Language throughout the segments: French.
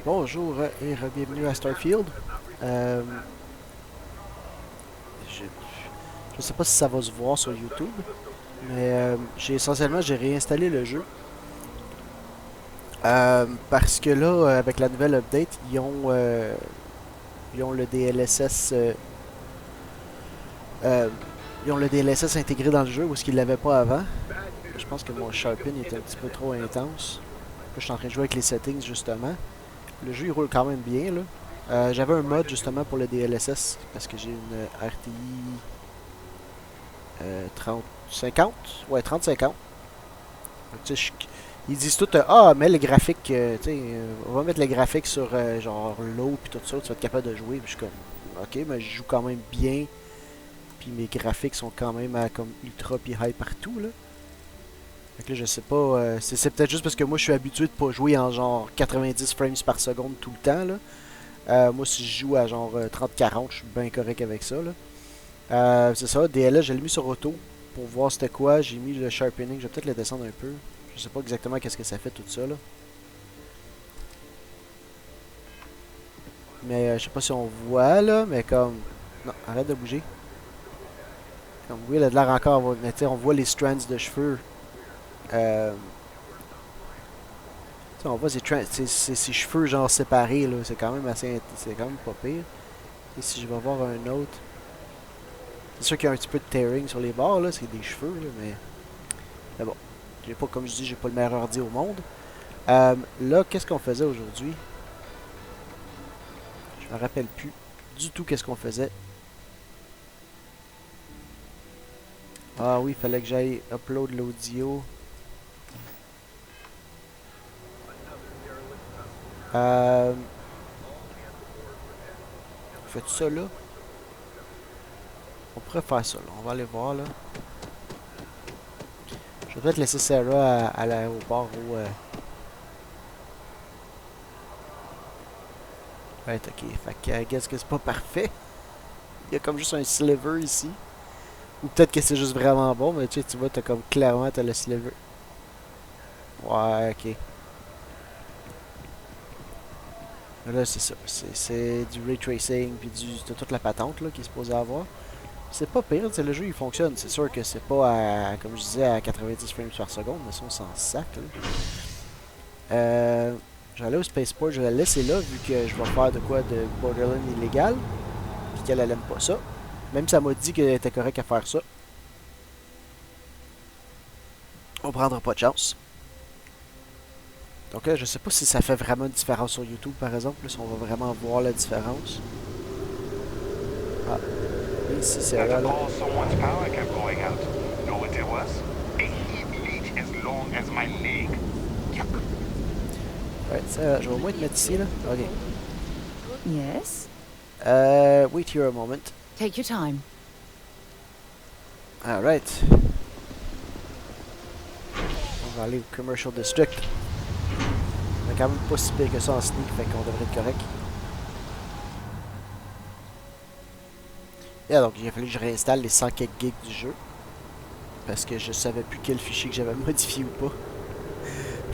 Bonjour et bienvenue à Starfield. Euh, je, je sais pas si ça va se voir sur YouTube, mais j'ai réinstallé le jeu parce que là, avec la nouvelle update, ils ont le DLSS, euh, ils ont le DLSS intégré dans le jeu où ce qu'ils l'avaient pas avant. Je pense que mon sharpen est un petit peu trop intense. Là, je suis en train de jouer avec les settings justement. Le jeu il roule quand même bien là. J'avais un mode justement pour le DLSS parce que j'ai une RTI 30-50. Ouais, 30-50. Ils disent tout, ah, mets les graphiques, on va mettre les graphiques sur genre l'eau puis tout ça, tu vas être capable de jouer. Puis je suis comme, ok, mais je joue quand même bien. Puis mes graphiques sont quand même à comme ultra puis high partout là. Fait que là, je sais pas, c'est peut-être juste parce que moi je suis habitué de pas jouer en genre 90 frames par seconde tout le temps là. Moi, si je joue à genre 30-40, je suis bien correct avec ça là. C'est ça, DLS, je l'ai mis sur auto pour voir c'était quoi. J'ai mis le sharpening, je vais peut-être le descendre un peu. Je sais pas exactement qu'est-ce que ça fait tout ça là. Mais je sais pas si on voit là, mais comme. Non, arrête de bouger. Comme oui, il a de l'air encore, mais tu sais, on voit les strands de cheveux. Euh, on voit ces cheveux genre séparés là, c'est quand même assez. C'est quand même pas pire. Et si je vais voir un autre. C'est sûr qu'il y a un petit peu de tearing sur les bords là, c'est des cheveux là, mais bon. J'ai pas, comme je dis, j'ai pas le meilleur ordi au monde. Là, qu'est-ce qu'on faisait aujourd'hui? Je me rappelle plus du tout qu'est-ce qu'on faisait. Ah oui, il fallait que j'aille upload l'audio. Euh, Fais-tu ça là? On pourrait faire ça là. On va aller voir là. Je vais peut-être laisser Sarah à l'aéroport ou... Ouais, ok. Fait que, I guess que c'est pas parfait. Il y a comme juste un sliver ici. Ou peut-être que c'est juste vraiment bon, mais tu sais, tu vois, t'as comme clairement, t'as le sliver. Ouais, ok. Là, c'est ça. C'est du ray tracing, puis t'as toute la patente là, qui est supposée avoir. C'est pas pire, tu sais, le jeu il fonctionne. C'est sûr que c'est pas à, comme je disais, à 90 frames par seconde, mais ça on s'en sac. Là. Je vais aller au Spaceport, je vais la laisser là, vu que je vais faire de quoi de Borderland illégal, puis qu'elle aime pas ça. Même si elle m'a dit qu'elle était correcte à faire ça, on prendra pas de chance. Donc là, je sais pas si ça fait vraiment une différence sur YouTube, par exemple, là, si on va vraiment voir la différence. Ah, et ici c'est là, là. Ouais, ça, je vais au moins te mettre ici, là. Ok. Yes? Wait here a moment. Take your time. Alright. On va aller au Commercial District. On est quand même pas si pire que ça en sneak, fait qu'on devrait être correct. Et donc, il a fallu que je réinstalle les 100 quelques gigs du jeu. Parce que je savais plus quel fichier que j'avais modifié ou pas.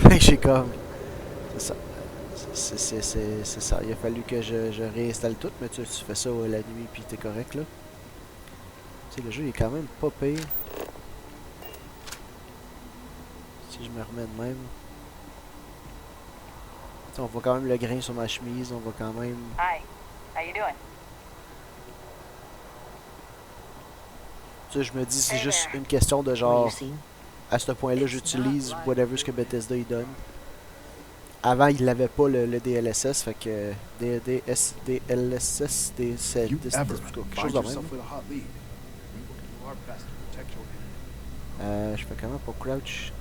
Fait que j'ai comme... C'est ça. C'est ça. Il a fallu que je réinstalle tout, mais tu fais ça la nuit puis t'es correct là. Tu sais, le jeu il est quand même pas pire. Si je me remets de même. Tu sais, on voit quand même le grain sur ma chemise, on voit quand même... Hi. How you doing? Tu sais, je me dis c'est juste une question de genre... À ce point-là, j'utilise whatever ce que Bethesda il donne. Avant, il n'avait pas le DLSS, fait que DLSS, c'est quelque chose de même. Je fais comment pour crouch?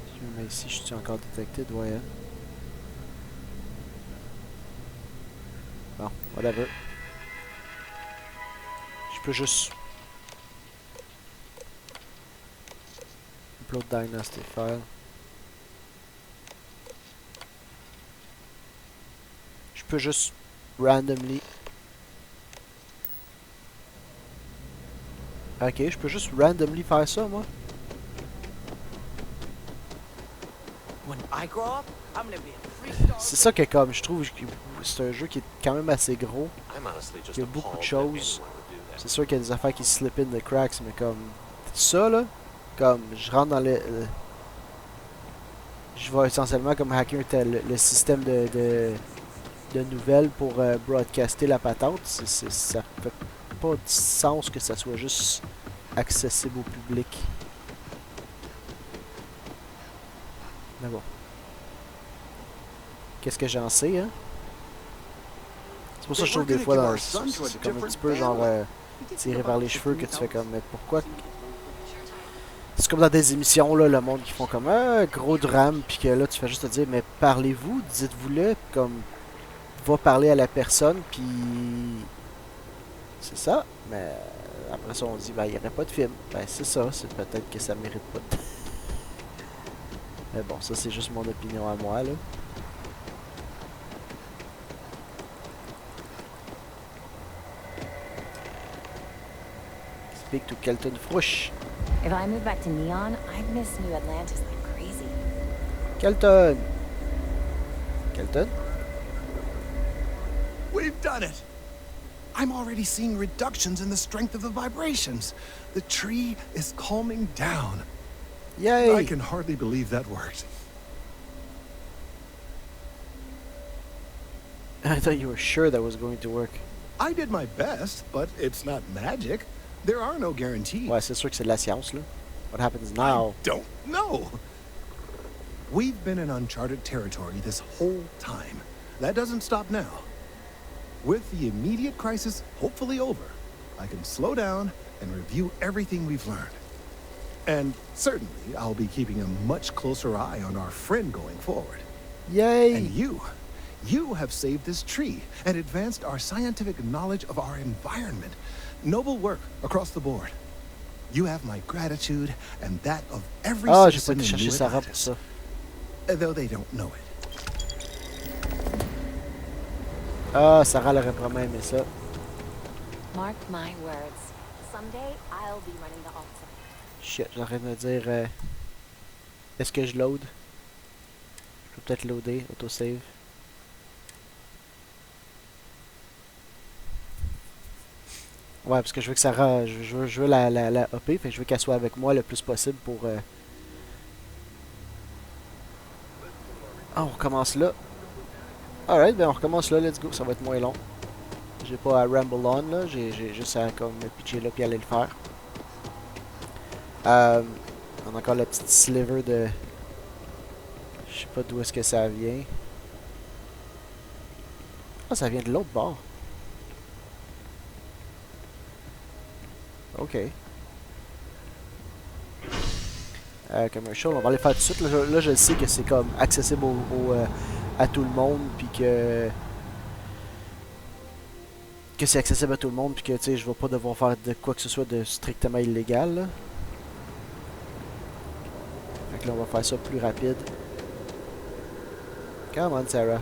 Si je me mets ici, je suis encore détecté, ouais. Hein? Bon, whatever. Je peux juste upload Dynasty File. Je peux juste randomly. Ok, je peux juste randomly faire ça, moi. When I grow up, I'm gonna be a 3-star c'est ça que comme je trouve que c'est un jeu qui est quand même assez gros. I'm honestly just Il y a beaucoup de appalled that choses. anyone would do that. C'est sûr qu'il y a des affaires qui slip in the cracks, mais comme ça là, comme je rentre dans je vais essentiellement comme hacker le système de nouvelles pour broadcaster la patente. Ça fait pas de sens que ça soit juste accessible au public. Mais bon. Qu'est-ce que j'en sais, hein? C'est pour ça que je trouve des fois dans c'est comme un petit peu genre tiré vers les cheveux que tu fais comme mais pourquoi. C'est comme dans des émissions là, le monde qui font comme un gros drame puis que là tu fais juste te dire mais parlez-vous, dites-vous-le comme va parler à la personne puis c'est ça, mais après ça on dit ben il n'y aurait pas de film. Ben c'est ça, c'est peut-être que ça mérite pas de. Mais bon, ça c'est juste mon opinion à moi là. Speak to Kelton Frouche. If I move back to Neon, I'd miss New Atlantis like crazy. Kelton! Kelton? We've done it! I'm already seeing reductions in the strength of the vibrations. The tree is calming down. Yay! I can hardly believe that worked. I thought you were sure that was going to work. I did my best, but it's not magic. There are no guarantees. Ouais, c'est sûr que c'est de la science, là. What happens now? I don't know. We've been in uncharted territory this whole time. That doesn't stop now. With the immediate crisis hopefully over, I can slow down and review everything we've learned. And certainly, I'll be keeping a much closer eye on our friend going forward. Yay! And you have saved this tree and advanced our scientific knowledge of our environment. Noble work across the board. You have my gratitude and that of every Ah, j'ai pas citizen été in chercher New Sarah pour Atlantis, ça. though they don't know it. Ah, Sarah elle aurait vraiment aimé ça. Mark my words. Someday I'll be running the alt site. Shit, j'arrête de me dire... est-ce que je load? Je peux peut-être loader, autosave. Ouais, parce que je veux que Sarah... Je veux la hopper, fait que je veux qu'elle soit avec moi le plus possible pour... Ah, on recommence là. Alright, ben on recommence là, let's go, ça va être moins long. J'ai pas à ramble on là, j'ai juste à comme me pitcher là puis aller le faire. On a encore la petite sliver de... Je sais pas d'où est-ce que ça vient. Ah, ça vient de l'autre bord. Ok. Commercial, on va les faire tout de suite. Là, je sais que c'est comme accessible à tout le monde, puis que c'est accessible à tout le monde, puis que tu sais, je vais pas devoir faire de quoi que ce soit de strictement illégal. Là. Fait que là, on va faire ça plus rapide. Come on, Sarah.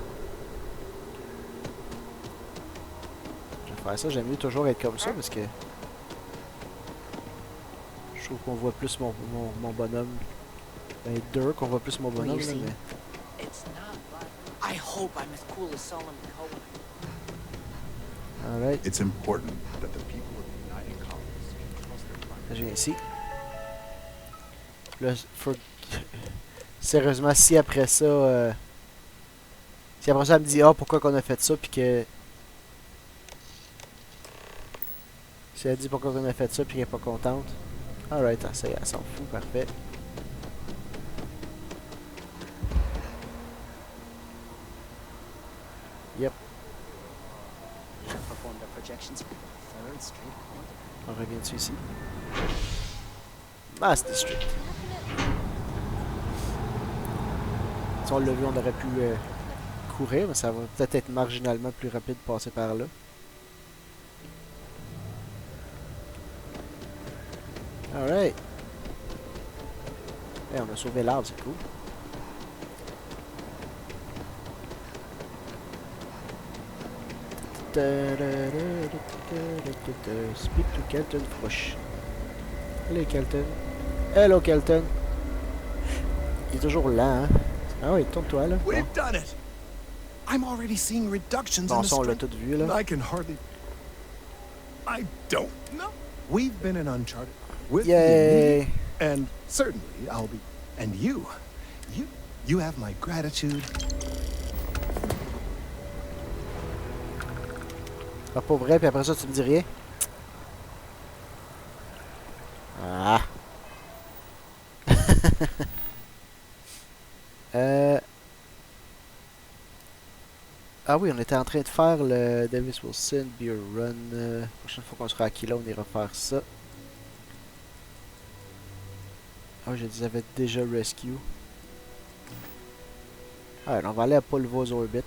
Je vais faire ça. J'aime mieux toujours être comme ça parce que je trouve qu'on voit plus mon bonhomme. Ben, deux, qu'on voit plus mon bonhomme. Là, mais... It's not, but I hope I'm as cool as Solomon Cohen. Alright. It's important that the people of the United Colonies trust their prime. Je viens ici. Là, faut... Sérieusement, si après ça... Si après ça, elle me dit « Ah, pourquoi qu'on a fait ça? » Puis que... Si elle dit pourquoi qu'on a fait ça, puis qu'elle est pas contente. Alright, elle s'en fout, parfait. Yep. Performed our projections for the third straight quarter. On revient dessus ici. Mass District. Si on l'a vu, on aurait pu courir, mais ça va peut-être être marginalement plus rapide de passer par là. Alright. Hey, on a sauvé l'arbre, c'est cool. Speak to Kelton Frouche. Hello Kelton. Hello Kelton. Il est toujours lent, hein? Ah oui, tourne-toi là. We've done it! I'm already seeing reductions Bon, in the ça, on l'a strength. tout vu, là. I can hardly... I don't know. We've been in uncharted... With the Yay! immediate... And certainly I'll be... And you have my gratitude. Ah, pas vrai, puis après ça, tu me dis rien? Ah! Ah oui, on était en train de faire le Davis Wilson Beer Run. Prochaine fois qu'on sera à Kilo, on ira faire ça. Ah, je les avais déjà rescue. Ah, on va aller à Pulvo's Orbit.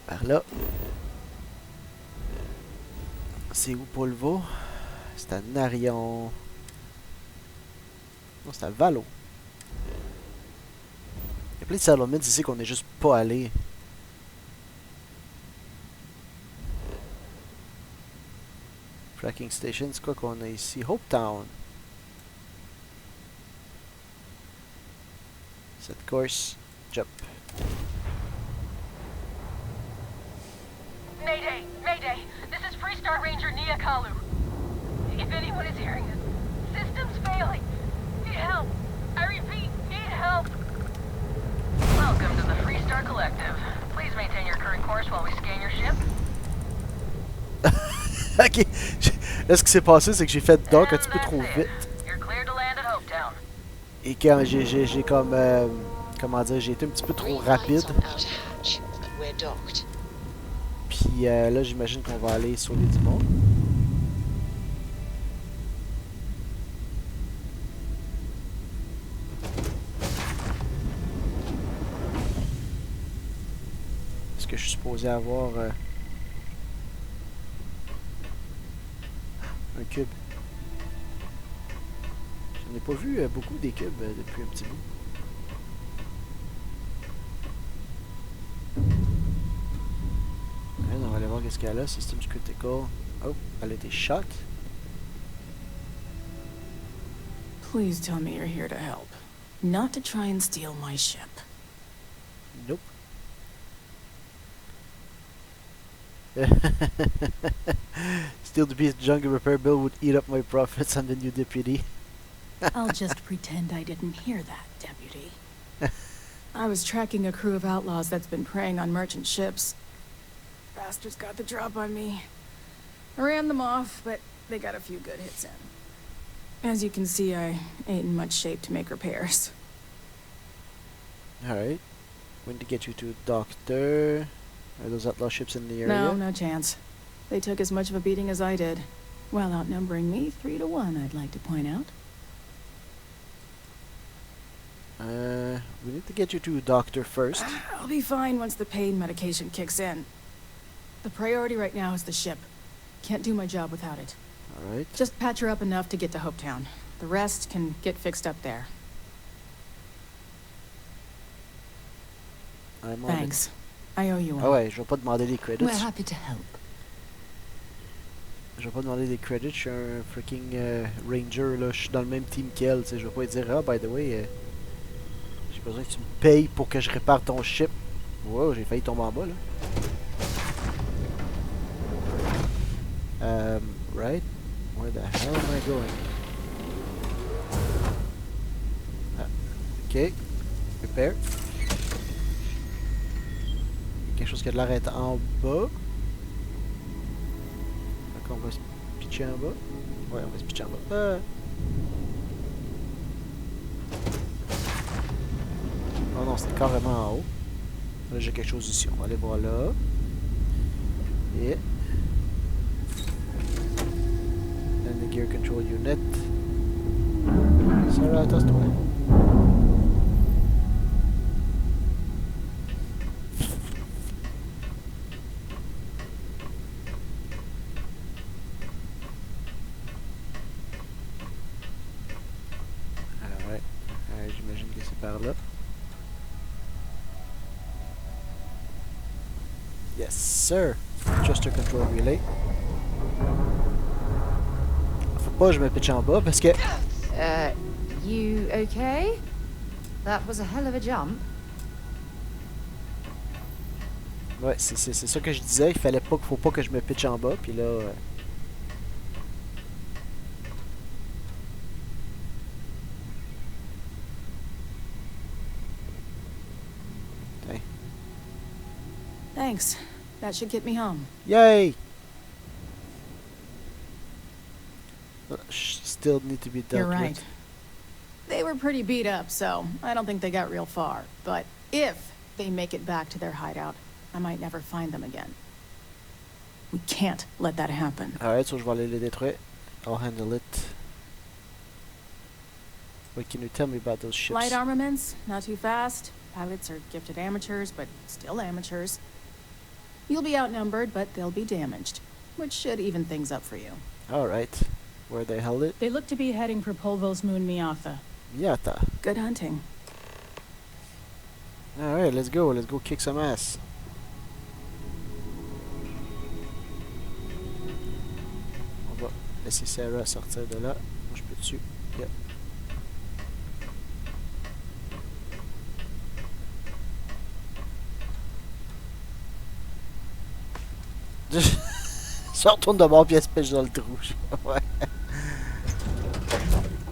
Par là. C'est où Pulvo? C'est à Narion. Non, c'est à Valo. Il y a plein de salomides ici qu'on n'est juste pas allé. Tracking Station, c'est quoi qu'on a ici? Hope Town. Set course. Jump. Mayday! Mayday! This is Freestar Ranger Nia Kalu. If anyone is hearing this, system's failing. Need help. I repeat, need help. Welcome to the Freestar Collective. Please maintain your current course while we scan your ship. Ok. Là, ce qui s'est passé, c'est que j'ai fait dock un petit peu trop vite. You're cleared to land at Hopetown. Et quand j'ai comme... comment dire, j'ai été un petit peu trop rapide. Puis là, j'imagine qu'on va aller sauver du monde. Est-ce que je suis supposé avoir un cube? J'en ai pas vu beaucoup des cubes depuis un petit bout. On va aller voir qu'est-ce qu'il y a là. Systems critical. Oh, elle a été shot. Please tell me you're here to help. Not to try and steal my ship. Nope. Steal the piece jungle repair bill would eat up my profits. I'm the new deputy. I'll just pretend I didn't hear that, deputy. I was tracking a crew of outlaws that's been preying on merchant ships. Bastards got the drop on me. I ran them off, but they got a few good hits in. As you can see, I ain't in much shape to make repairs. Alright. We need to get you to a doctor. Are those outlaw ships in the area? No, no chance. They took as much of a beating as I did. While outnumbering me 3-1, I'd like to point out. We need to get you to a doctor first. I'll be fine once the pain medication kicks in. The priority right now is the ship. Can't do my job without it. Alright. Just patch her up enough to get to Hopetown. The rest can get fixed up there. I'm on Thanks. I owe you one. Ah ouais, je vais pas demander des credits. We're happy to help. Je vais pas demander des credits, je suis un freaking ranger là, je suis dans le même team qu'elle, tu sais, je vais pas lui dire ah by the way, j'ai besoin que tu me payes pour que je répare ton ship. Wow, j'ai failli tomber en bas là. Right? Where the hell am I going? Ah, ok. Repair. Quelque chose qui a de l'air d'être en bas. Donc on va se pitcher en bas. Ouais, on va se pitcher en bas. Oh non, c'était carrément en haut. Là, j'ai quelque chose ici. On va aller voir là. Et... And the gear control unit. Sarah, tasse-toi. J'imagine que c'est par là. Yes, sir. Adjuster control relay. Faut pas que je me pitche en bas parce que... You okay? That was a hell of a jump. Ouais, c'est ça que je disais. Faut pas que je me pitche en bas. Puis là... Tiens. Thanks. That should get me home. Yay! Still need to be dealt You're right. with. They were pretty beat up, so I don't think they got real far. But if they make it back to their hideout, I might never find them again. We can't let that happen. Alright, so je vais aller les détruire. I'll handle it. What can you tell me about those ships? Light armaments, not too fast. Pilots are gifted amateurs, but still amateurs. You'll be outnumbered, but they'll be damaged, which should even things up for you. Alright. Where they held it? They look to be heading for Polvo's moon Miatha. Miata. Good hunting. Alright, let's go. Let's go kick some ass. On va laisser Sarah sortir de là. Moi, je peux dessus. Yep. Je retourne de bord puis elle se pêche dans le trou. Ouais.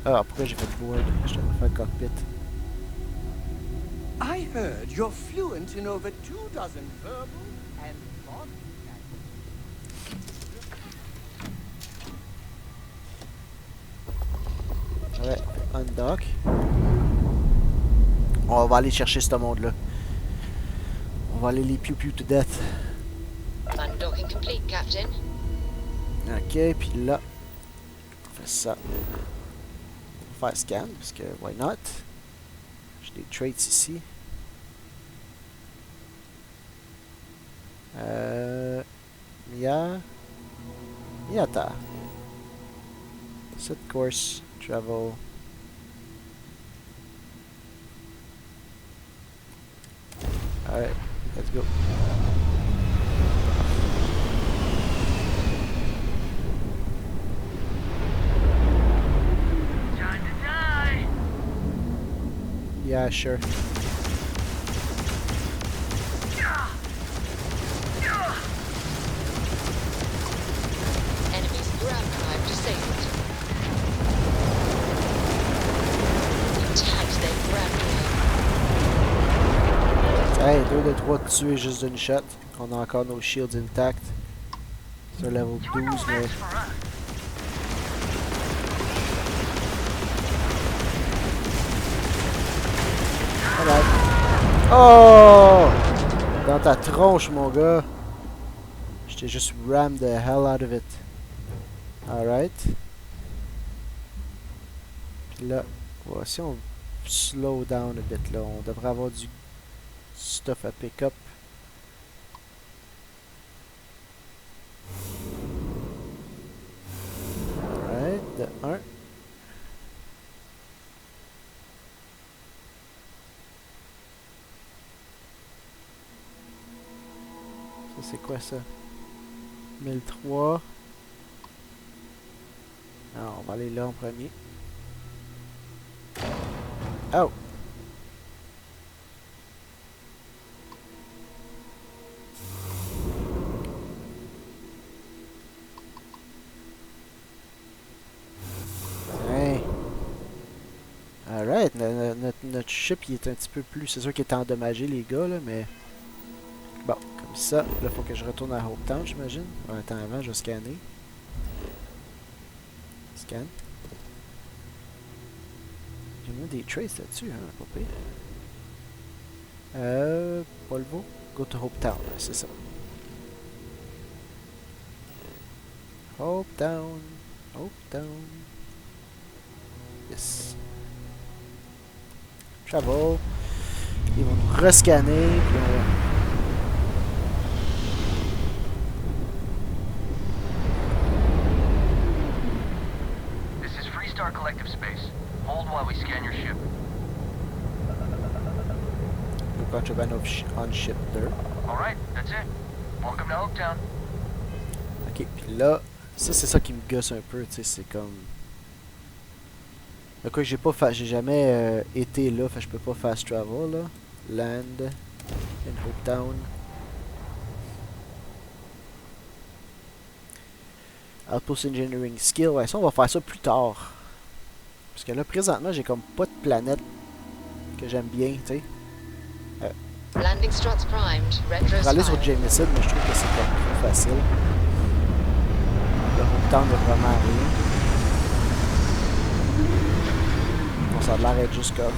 Ah, pourquoi j'ai fait le board? Je devrais faire le cockpit. I heard you're fluent in over 24 verbal and body Ouais, undock. On va aller chercher ce monde-là. On va aller les pew-pew to death. Undocking complete, Captain. Ok, puis là, on fait ça. On va faire scan, parce que why not? J'ai des traits ici. Miata. Set course, travel. Alright, let's go. Time to die. Yeah, sure. Enemy's ground drive disabled. We tagged their ground drive. Hey, 2 de 3 tués juste d'une shot. On a encore nos shields intacts. Sur level 12, mais... That's for us. Voilà. Oh! Dans ta tronche, mon gars. J'étais juste ram the hell out of it. Alright. Puis là, si on slow down a bit, là, on devrait avoir du stuff à pick up. Alright, de 1. Ça, c'est quoi ça? 1003. Alors, on va aller là en premier. Oh! Hey! Alright, notre ship il est un petit peu plus... C'est sûr qu'il est endommagé les gars là, mais... Bon, comme ça, là faut que je retourne à HopeTech, j'imagine. Attends, avant, je vais scanner. Scan. J'ai mis des traces là-dessus, hein, pas pire. Polvo. Go to HopeTech, c'est ça. HopeTech. HopeTech. Yes. Travel. Ils vont nous rescanner, puis on va... Star Collective Space. Hold while we scan your ship. No contraband on ship there. Alright, that's it. Welcome to Hopetown. Ok, puis là, ça c'est ça qui me gosse un peu, tu sais, c'est comme... Le quoi que j'ai jamais été là, fait que je peux pas fast travel là. Land in Hopetown. Outpost Engineering Skill. Ouais, ça, on va faire ça plus tard. Parce que là, présentement, j'ai comme pas de planète que j'aime bien, tu sais. Landing struts primed. Je Retros pourrais aller sur firing. Jameson, mais je trouve que c'est comme trop facile. Là, on tente vraiment à rien. Bon, ça a l'air d'être juste comme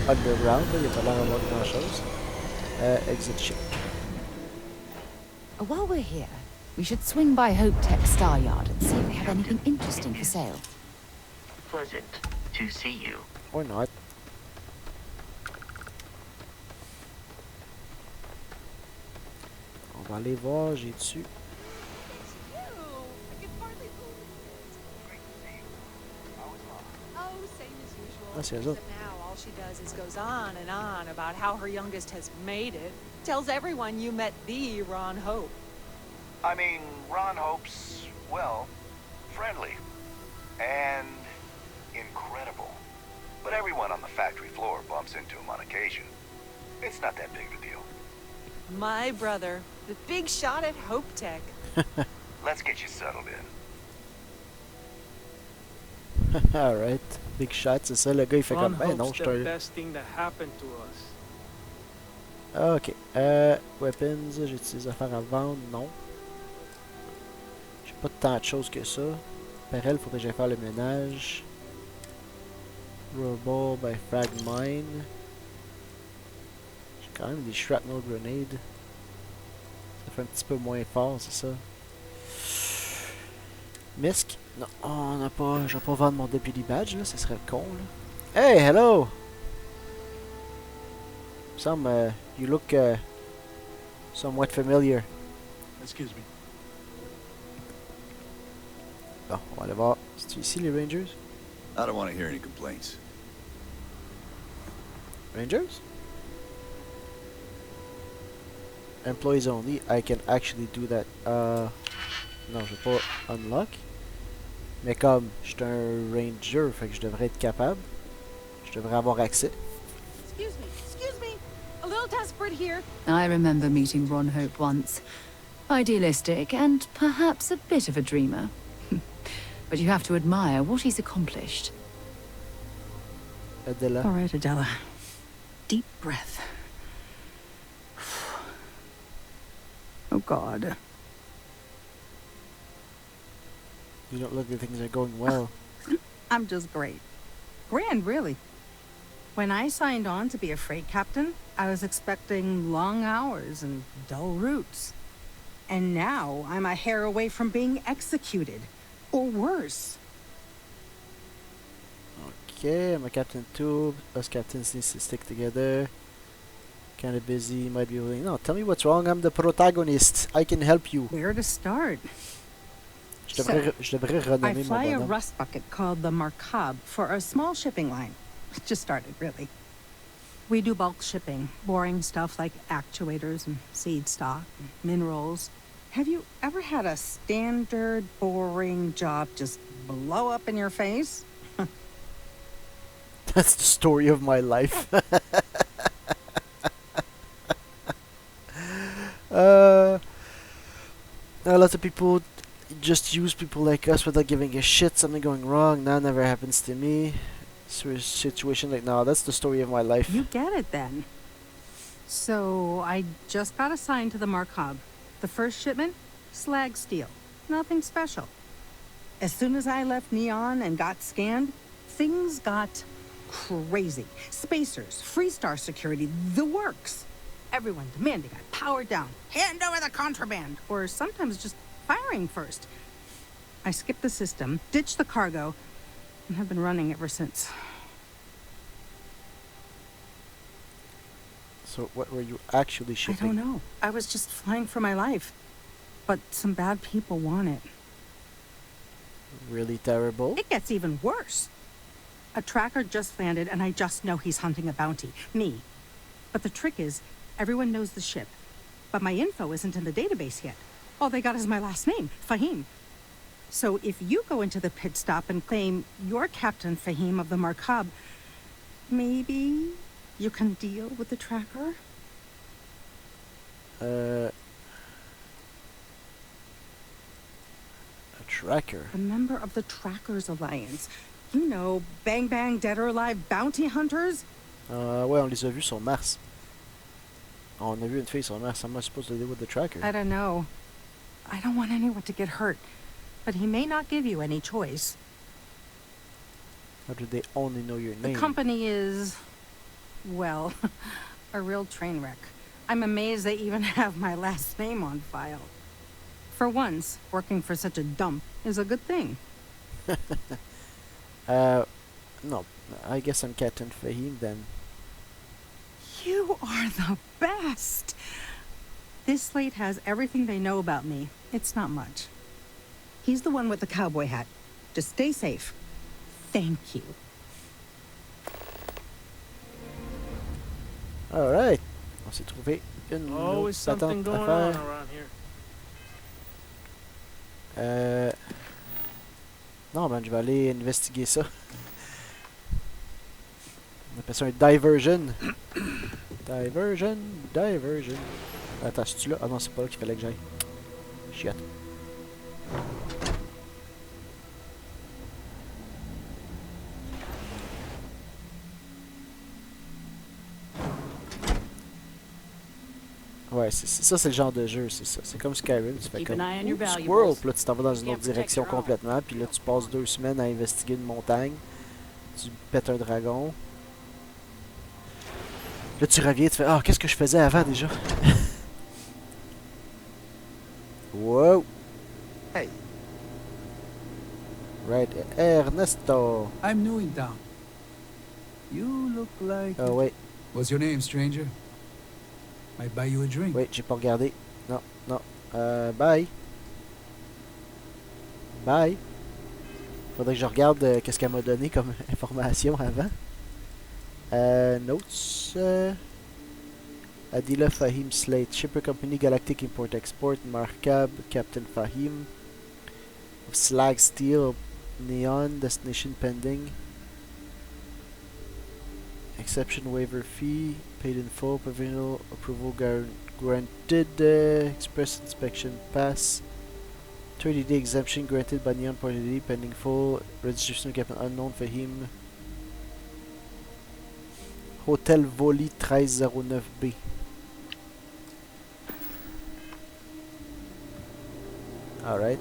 underground, là. Il n'y a pas l'air d'avoir grand chose. Exit ship. While we're here, we should swing by HopeTech Star Yard and see if they have anything interesting for sale. Pleasant to see you. Or not. On va aller voir, j'ai dessus. Ah, c'est eux autres. Now all she does is goes on and on about how her youngest has made it. Tells everyone you met the Ron Hope. I mean, Ron Hope's, well, friendly. And incredible. But everyone on the factory floor bumps into him on occasion. It's not that big of a deal. My brother, the big shot at HopeTech. Let's get you settled in. Alright. Big shot, c'est ça. Le gars, il fait comme, ben non, je te... best thing that happened to us. Ok. Weapons, j'ai des affaires à vendre, non. J'ai pas tant de choses que ça. Parel, faudrait que j'aille faire le ménage. Robot by Frag Mine. J'ai quand même des shrapnel grenades. Ça fait un petit peu moins fort, c'est ça. Misk. Non, on n'a pas. Je vais pas vendre mon deputy badge là, ça serait con là. Hey, hello! Some, you look somewhat familiar. Excuse me. Bon, on va aller voir. C'est ici les Rangers? I don't want to hear any complaints. Rangers? Employees only. I can actually do that. Non, je vais pas unlock. Mais comme je suis un ranger, fait que je devrais être capable. Je devrais avoir accès. Excuse me. A little desperate here. I remember meeting Ron Hope once. Idealistic and perhaps a bit of a dreamer. But you have to admire what he's accomplished. Adela. All right, Adela. Deep breath. Oh, God. You don't look like things are going well. I'm just great. Grand, really. When I signed on to be a freight captain, I was expecting long hours and dull routes. And now I'm a hair away from being executed. Or worse. Okay, I'm a captain too. Us captains need to stick together. Kinda busy, might be willing. No, tell me what's wrong. I'm the protagonist. I can help you. Where to start? Je devrais I renommer mon fly a bonhomme. rust bucket called the Marcab for a small shipping line. Just started, really. We do bulk shipping, boring stuff like actuators and seed stock, and minerals. Have you ever had a standard, boring job just blow up in your face? That's the story of my life. Lots of people just use people like us without giving a shit. Something going wrong. That never happens to me. Situation like, no, that's the story of my life. You get it then. So I just got assigned to the Marcab. The first shipment, slag steel. Nothing special. As soon as I left Neon and got scanned, things got crazy. Spacers, Freestar security, the works. Everyone demanding I power down, hand over the contraband, or sometimes just firing first. I skipped the system, ditched the cargo, and have been running ever since. So what were you actually shipping? I don't know. I was just flying for my life. But some bad people want it. Really terrible? It gets even worse. A tracker just landed and I just know he's hunting a bounty. Me. But the trick is, everyone knows the ship. But my info isn't in the database yet. All they got is my last name, Fahim. So if you go into the pit stop and claim you're Captain Fahim of the Marcab, maybe you can deal with the tracker? A Tracker. A member of the Trackers Alliance. You know, Bang Bang Dead or Alive bounty hunters? Ouais, on les a vus sur Mars. On a vu une fille sur Mars. Am I supposed to deal with the Tracker? I don't know. I don't want anyone to get hurt, but he may not give you any choice. How do they only know your name? The company is, well, a real train wreck. I'm amazed they even have my last name on file. For once, working for such a dump is a good thing. No, I guess I'm Captain Fahim then. You are the best! This slate has everything they know about me. It's not much. He's the one with the cowboy hat. Just stay safe. Thank you. Alright. On s'est trouvé une Always autre something patente à going on faire. around here. Non, man, je vais aller investiguer ça. On appelle ça un diversion. Diversion. Attends, c'est-tu là? Ah non, c'est pas là qu'il fallait que j'aille. Shit. Ouais, ça c'est le genre de jeu, c'est ça. C'est comme Skyrim, tu fais Keep comme an eye on your Squirrel, valuables. puis là tu t'en vas dans une autre direction complètement, puis là tu passes 2 semaines à investiguer une montagne, tu pètes un dragon. Là tu reviens, tu fais ah, qu'est-ce que je faisais avant déjà? Wow! Hey. Right, Ernesto! I'm new in town. You look like... Oh wait. What's your name, stranger? Might buy you a drink. Wait, j'ai pas regardé. Non, non. Bye. Bye. Faudrait que je regarde qu'est-ce qu'elle m'a donné comme information avant. Notes. Adila Fahim Slate. Shipper Company Galactic Import-Export. Markab. Captain Fahim. Slag Steel. Neon. Destination pending. Exception waiver fee. Paid in full. Provisional approval granted. Express inspection pass. 30-day exemption granted by Neon Party pending full. Registration Captain unknown Fahim. Hotel Voli 1309B. Alright.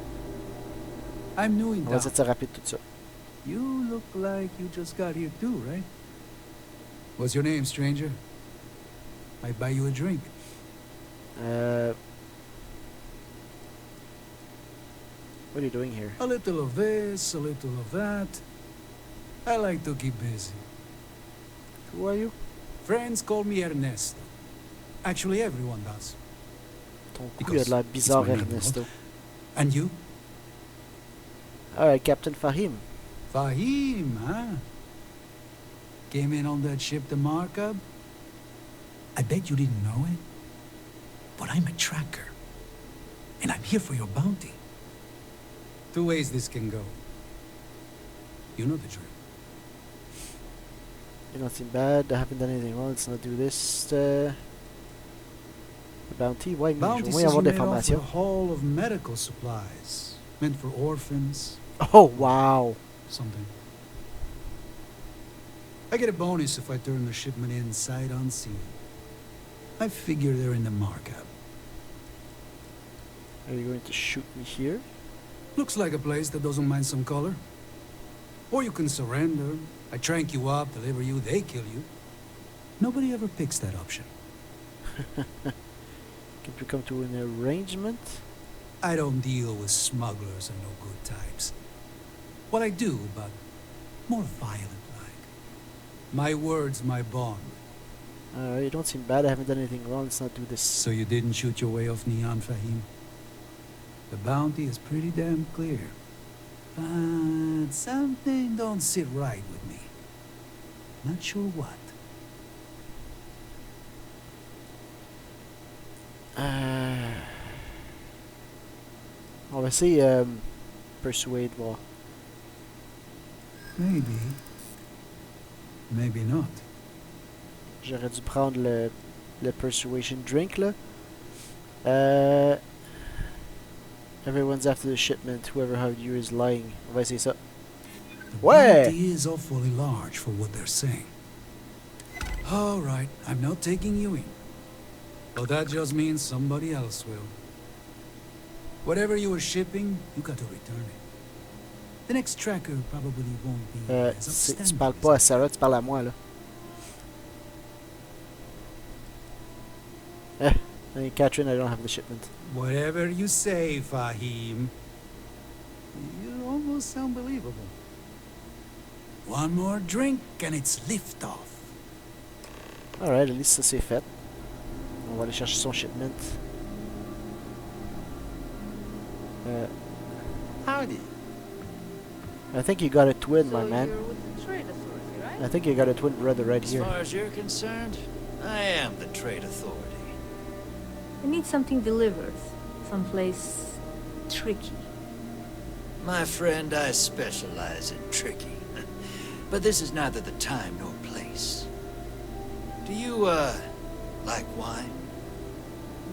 I'm new in On va town. essayer de rapide tout ça. You look like you just got here too, right? What's your name, stranger? Might buy you a drink. What are you doing here? A little of this, a little of that. I like to keep busy. Who are you? Friends call me Ernesto. Actually, everyone does. Ton cou, il a de l'air bizarre, Ernesto. And you? Alright, Captain Fahim. Fahim, huh? Came in on that ship to Markup? I bet you didn't know it. But I'm a tracker. And I'm here for your bounty. 2 ways this can go. You know the drill. You don't seem bad. I haven't done anything wrong. Let's not do this. Bounty? Why me? Bounty Je veux says avoir you made off with a d'informations. haul of medical supplies. Meant for orphans. Oh, wow. Something. I get a bonus if I turn the shipment in sight unseen. I figure they're in the markup. Are you going to shoot me here? Looks like a place that doesn't mind some color. Or you can surrender. I trank you up, deliver you, they kill you. Nobody ever picks that option. Can we come to an arrangement? I don't deal with smugglers and no good types. What I do, but more violent-like. My word's my bond. You don't seem bad. I haven't done anything wrong. Let's not do this. So you didn't shoot your way off Neon, Fahim? The bounty is pretty damn clear. But something don't sit right with me. Not sure what. On va essayer persuade, voir. Maybe. Maybe not. J'aurais dû prendre le persuasion drink là. Everyone's after the shipment. Whoever hired you is lying. On va essayer ça. The Ouais! bounty is awfully large for what they're saying. All right, I'm not taking you in. But that just means somebody else will. Whatever you were shipping, you got to return it. The next tracker probably won't be as Tu upstanding parles as pas à Sarah, tu parles à moi là. Hey, Catherine, I don't have the shipment. Whatever you say, Fahim. You almost sound believable. One more drink and it's liftoff. Alright, at least ça c'est fait. On va aller chercher son shipment. Howdy. I think you got a twin, my man. You're with the trade authority, right? I think you got a twin brother right here. As far as you're concerned, I am the trade authority. I need something delivered. Someplace tricky. My friend, I specialize in tricky. But this is neither the time nor place. Do you, like wine?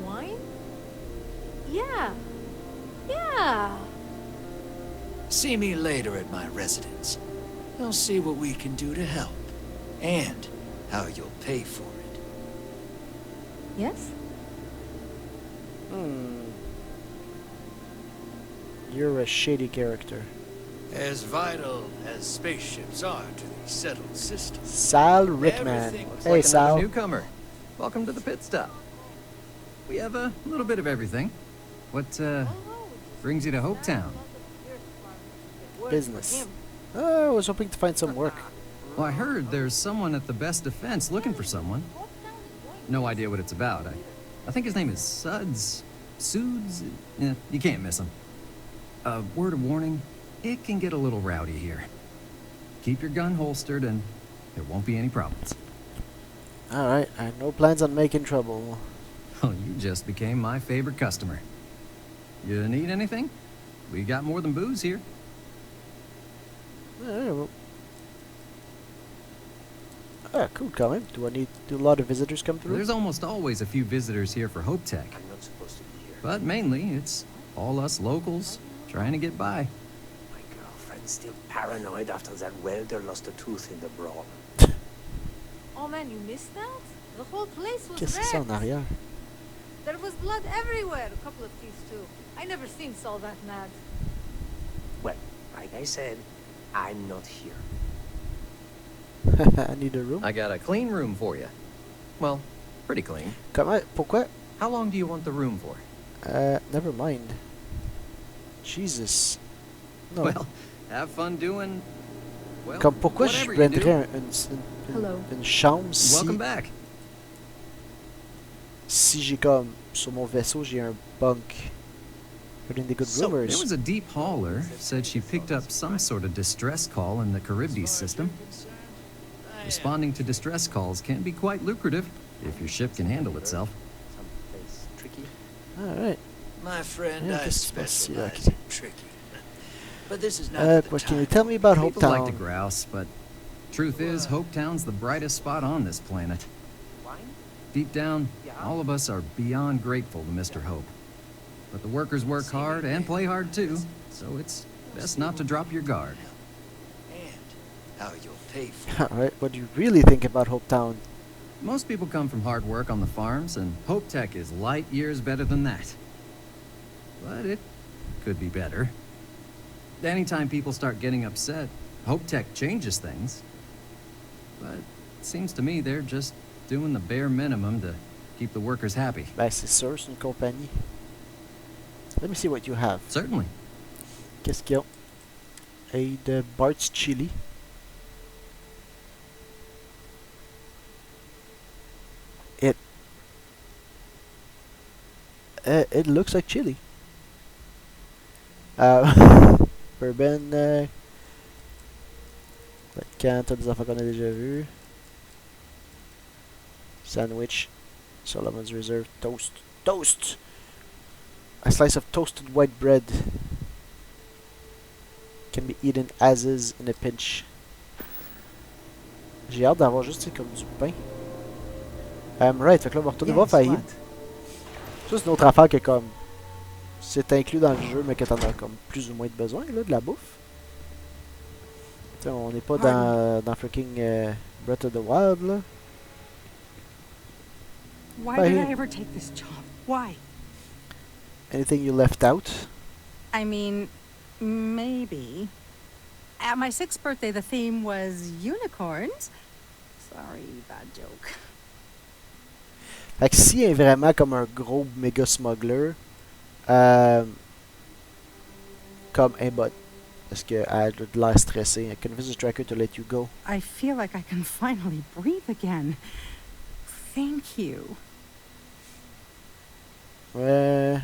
Wine? Yeah. Yeah. See me later at my residence. We'll see what we can do to help. And how you'll pay for it. Yes? You're a shady character. As vital as spaceships are to the settled system. Sal Rickman. Hey, Sal. Newcomer. Welcome to the pit stop. We have a little bit of everything. What, brings you to Hopetown? Business. I was hoping to find some work. Well, I heard there's someone at the Best Defense looking for someone. No idea what it's about. I think his name is Suds. Suds? Yeah, you can't miss him. A word of warning, it can get a little rowdy here. Keep your gun holstered and there won't be any problems. Alright, I have no plans on making trouble. Well, you just became my favorite customer. You need anything? We got more than booze here. Cool, Colin. Do a lot of visitors come through? There's almost always a few visitors here for HopeTech. I'm not supposed to be here. But mainly, it's all us locals trying to get by. My girlfriend's still paranoid after that welder lost a tooth in the brawl. Oh man, you missed that? The whole place was Qu'est-ce que c'est en wrecked. arrière? There was blood everywhere. A couple of thieves too. I never seen Saul that mad. Well, like I said, I'm not here. I need a room. I got a clean room for you. Well, pretty clean. Comment? Pourquoi? How long do you want the room for? Never mind. Jesus. No. Well, have fun doing... Well, Comme pourquoi je whatever you do. prendrais une chambre si... Welcome back. Si j'ai comme... Sur mon vaisseau, j'ai un bunk. Putting the good rumors. There was a deep hauler, said she picked up some sort of distress call in the Charybdis system. Responding to distress calls can be quite lucrative if your ship can handle itself. Someplace tricky. Alright. My friend, Yeah, I qu'est-ce qui se passe ici, là? specialize in tricky. But this is not the What can time. you tell me about People like to Hopetown? grouse, but truth is, Hopetown's the brightest spot on this planet. Wine? Deep down, all of us are beyond grateful to Mr. Hope. But the workers work hard and play hard too, so it's best not to drop your guard. And how you'll pay for it. Alright, what do you really think about Hopetown? Most people come from hard work on the farms, and HopeTech is light years better than that. But it could be better. Anytime people start getting upset, HopeTech changes things. But it seems to me they're just doing the bare minimum to keep the workers happy. Ben, c'est sûr, c'est une compagnie. Let me see what you have. Certainly. Qu'est-ce qu'il y a? Hey, the Bart's Chili. It looks like chili. Bourbon. Quand t'as des affaires qu'on a déjà vues. Sandwich. Solomon's Reserve. Toast. Toast! A slice of toasted white bread. Can be eaten as is in a pinch. J'ai hâte d'avoir juste comme du pain. Right, fait que là on va retourner voir Fahim. Ça c'est une autre affaire que comme... C'est inclus dans le jeu, mais que t'en as comme plus ou moins de besoin, là, de la bouffe. T'sais, on n'est pas dans freaking Breath of the Wild, là. Why did I ever take this job? Why? Anything you left out? I mean, maybe. At my 6th birthday, the theme was unicorns. Sorry, bad joke. Fait que s'il est vraiment comme un gros méga smuggler, comme un bot, parce qu'elle a de l'air stressée. Convince the tracker to let you go. I feel like I can finally breathe again. Thank you. You're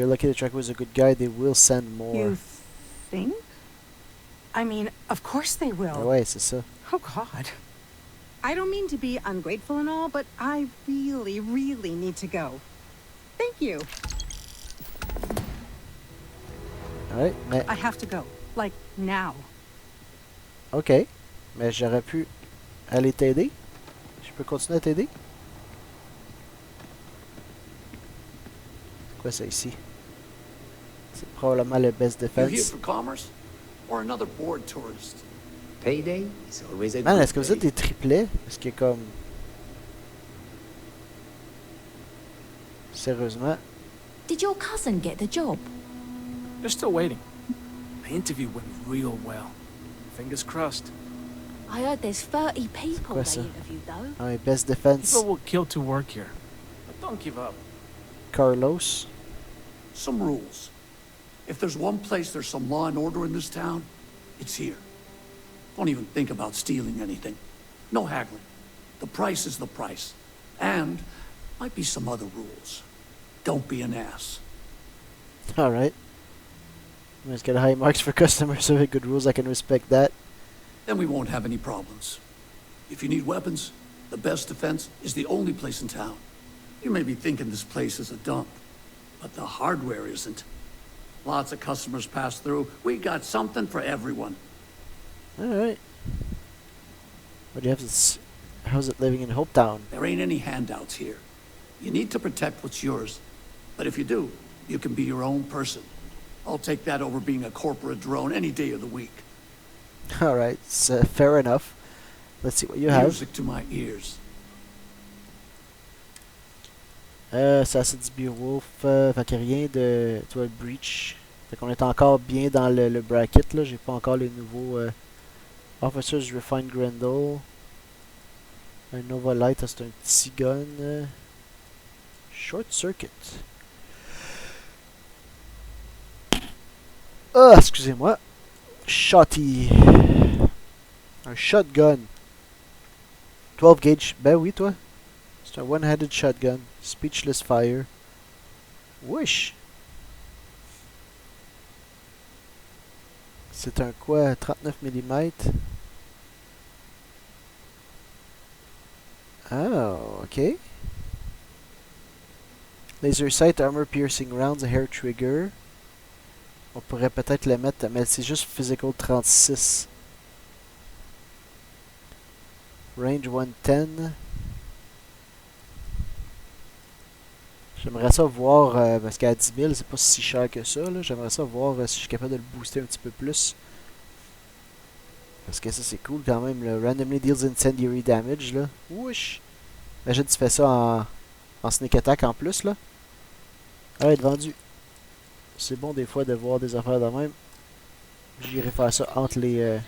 lucky the tracker was a good guy. They will send more. You think? I mean, of course they will. Ouais, c'est ça. Oh, God. I don't mean to be ungrateful and all, but I really, really need to go. Thank you. Ouais, mais... I have to go. Like, now. Ok. Mais j'aurais pu aller t'aider. Je peux continuer à t'aider? Quoi ça ici? C'est probablement le best You here defense. for commerce? Or another bored tourist? Payday is always a Man, good est-ce que vous êtes des triplets? Parce que comme... Sérieusement? Did your cousin get the job? They're still waiting. The interview went real well. Fingers crossed. I heard there's 30 people Quoi they ça? interviewed though. Ah, best defense. People will kill to work here. But don't give up. Carlos. Some rules. If there's one place there's some law and order in this town, it's here. Don't even think about stealing anything. No haggling. The price is the price. And might be some other rules. Don't be an ass. Alright. Let's get high marks for customer service. Good rules, I can respect that. Then we won't have any problems. If you need weapons, the best defense is the only place in town. You may be thinking this place is a dump, but the hardware isn't. Lots of customers pass through. We got something for everyone. Alright. What do you have to... How's it living in Hopetown? There ain't any handouts here. You need to protect what's yours. But if you do, you can be your own person. I'll take that over being a corporate drone any day of the week. Alright, so fair enough. Let's see what you have. Music to my ears. Assassin's Beowulf, fait que rien de... Tu vois, le Breach. Fait qu'on est encore bien dans le bracket, là. J'ai pas encore les nouveaux... Officers Refined Grendel. Un Nova Light, c'est un petit gun. Short Circuit. Ah, excusez-moi. Shotty. Un shotgun. 12 gauge. Ben oui, toi. C'est un one-handed shotgun. Speechless fire. Wesh. C'est un quoi? 39 mm. Ah, ok. Laser sight, armor piercing rounds, hair trigger. On pourrait peut-être le mettre, mais c'est juste physical 36. Range 110. J'aimerais ça voir, parce qu'à 10 000, c'est pas si cher que ça. J'aimerais ça voir si je suis capable de le booster un petit peu plus. Parce que ça, c'est cool quand même. Le randomly deals incendiary damage. Là. Wesh! Imagine tu fais ça en sneak attack en plus. Là. Alright, vendu. C'est bon des fois de voir des affaires de même. J'irai faire ça entre les...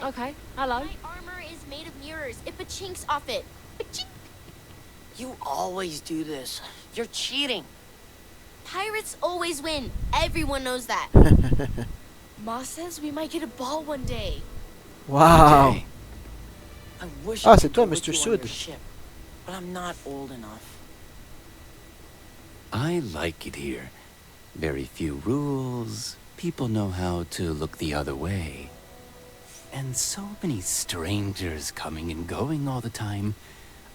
Okay, hello. My armor is made of mirrors. It pachinks off it. Pachink. You always do this. You're cheating. Pirates always win. Everyone knows that. Ma says we might get a ball one day. Wow! Okay. I wish Ah, I c'est could toi, go with Mr. you on Sud. your ship, but I'm not old enough. I like it here. Very few rules. People know how to look the other way. And so many strangers coming and going all the time.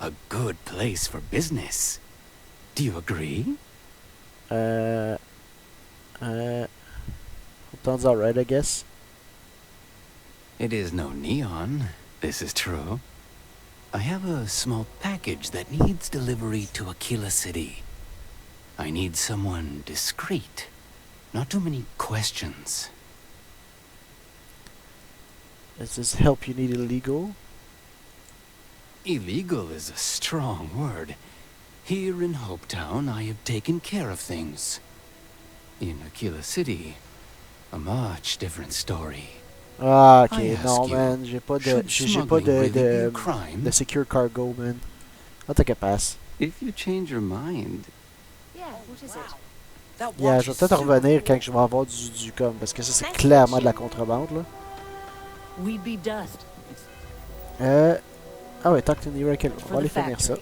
A good place for business. Do you agree? Sounds alright, I guess. It is no neon, this is true. I have a small package that needs delivery to Aquila City. I need someone discreet. Not too many questions. Is this help you need illegal? Illegal is a strong word. Here in Hopetown, I have taken care of things. In Aquila City, a much different story. Ah, ok, non, man, j'ai pas de secure cargo, man. I'll take a pass. If you change your mind. Yeah, what is it? Yeah, je vais peut-être revenir quand je vais avoir du comme, parce que ça, c'est clairement de la contrebande, là. We'd be dust. Ah ouais, talk to the Oracle. On va aller finir ça.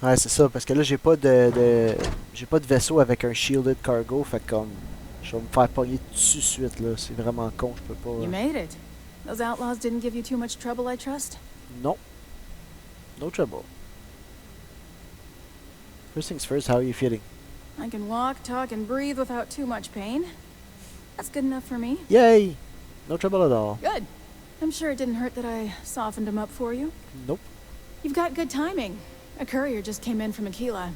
Ouais, c'est ça, parce que là, j'ai pas de vaisseau avec un shielded cargo, fait comme, je vais me faire pogner tout de suite, là. C'est vraiment con, je peux pas... You made it. Those outlaws didn't give you too much trouble, I trust? No. No trouble. First things first, how are you feeling? I can walk, talk, and breathe without too much pain. That's good enough for me. Yay! No trouble at all. Good. I'm sure it didn't hurt that I softened him up for you. Nope. You've got good timing. A courier just came in from Aquila.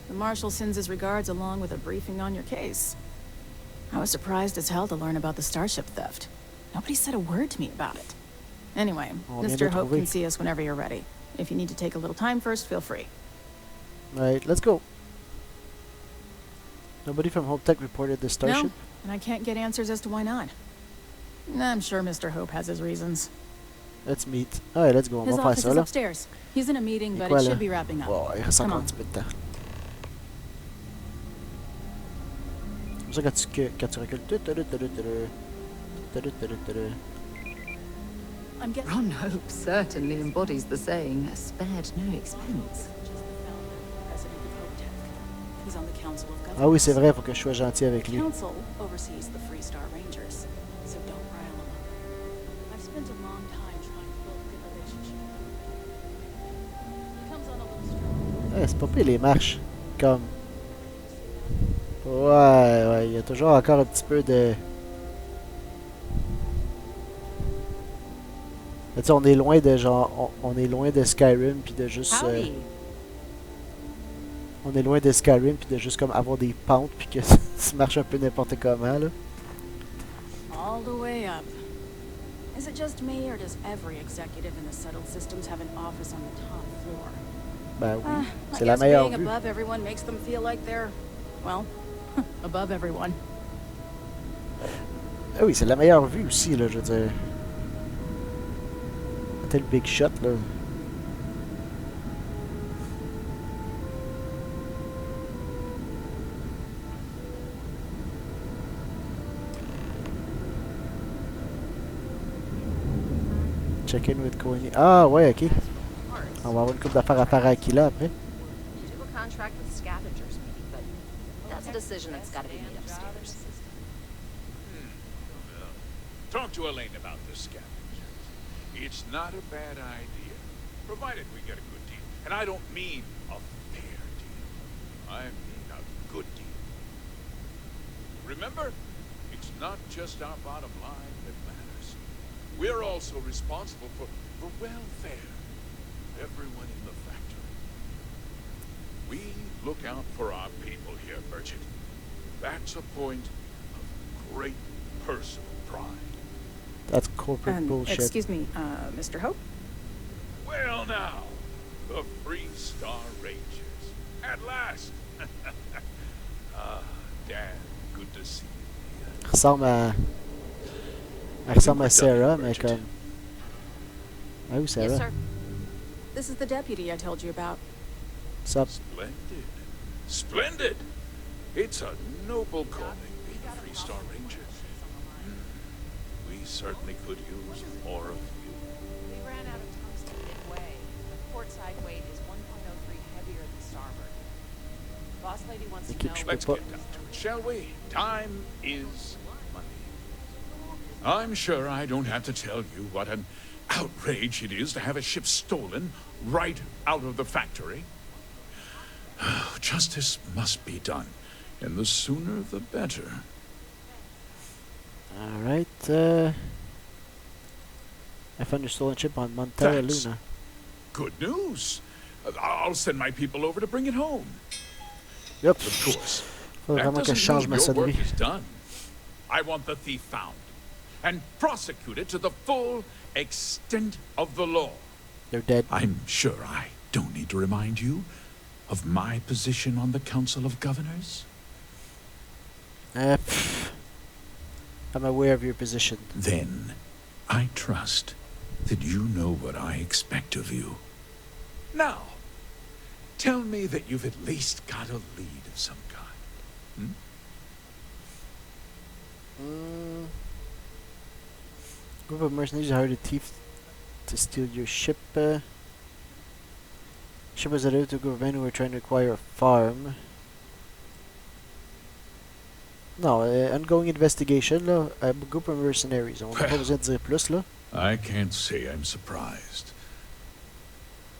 The Marshal sends his regards along with a briefing on your case. I was surprised as hell to learn about the starship theft. Nobody said a word to me about it. Anyway, Mr. Hope can see us whenever you're ready. If you need to take a little time first, feel free. Alright, let's go. Nobody from HopeTech reported the starship? No, and I can't get answers as to why not. I'm sure Mr. Hope has his reasons. Let's meet. Alright, let's go. On His va faire office ça, is là. upstairs. He's in a meeting, but quoi, it là? should be wrapping up. Bon, il reste Come encore un on. petit peu de temps. C'est pour ça quand tu recules... Ron Hope certainly embodies the saying, spared no expense. He's on the Council of Governors. Ah oui, c'est vrai, faut que je sois gentil avec lui. Council oversees the Free Star Rangers, so don't rile him up. I've spent a long time trying to build a good relationship. He comes on a little strong. Ouais, c'est pas pire les marches. Comme... Ouais, il y a toujours encore un petit peu de... Mais tu sais, on est loin de genre... On est loin de Skyrim, puis de juste... on est loin de Skyrim, puis de juste comme avoir des pentes, puis que ça marche un peu n'importe comment, là. All the way up. Is it just me, or does every executive in the settled systems have an office on the top floor? Ben oui, c'est la meilleure vue. Being above everyone makes them feel like they're, well, above everyone. Ah oui, c'est la meilleure vue aussi, là, je veux dire. C'était le big shot, là. Check in with Coney. Ah ouais, ok. On va avoir une couple d'affaires à faire à Aquila après. You do a contract with scavengers, maybe, but that's a decision that's got to be made upstairs. Talk to Elaine about the scavengers. It's not a bad idea, provided we get a good deal. And I don't mean a fair deal. I mean a good deal. Remember, it's not just our bottom line that matters. We're also responsible for welfare. Everyone in the factory. We look out for our people here, Merchant. That's a point of great personal pride. That's corporate bullshit. Excuse me, Mr. Hope? Well now, the Free Star Rangers. At last! Dan, good to see you. Elle ressemble à Sarah, mais comme... Ah oui, Sarah. Yes, sir. This is the deputy I told you about. What's up? Splendid. Splendid! It's a noble calling, being a Free Star Ranger. We certainly could use more of you. We ran out of tungsten midway. The port side weight is 1.03 heavier than starboard. Boss lady wants to know... Let's get down to it, shall we? Time is money. I'm sure I don't have to tell you what an outrage it is to have a ship stolen right out of the factory. Justice must be done, and the sooner the better. Alright, I found your stolen ship on Montara Thanks. Luna. Good news. I'll send my people over to bring it home. Yep. Of course. Faudrait That vraiment que je doesn't change mean ma your work sonnerie. is done. I want the thief found and prosecuted to the full extent of the law. They're dead. I'm sure I don't need to remind you of my position on the Council of Governors. I'm aware of your position. Then, I trust that you know what I expect of you. Now, tell me that you've at least got a lead of some kind. Group of mercenaries hired a thief to steal your ship. Ship was delivered to a group of men who were trying to acquire a farm. Non, ongoing investigation, là. A group of mercenaries. On n'a pas besoin de dire plus, là. I can't say I'm surprised.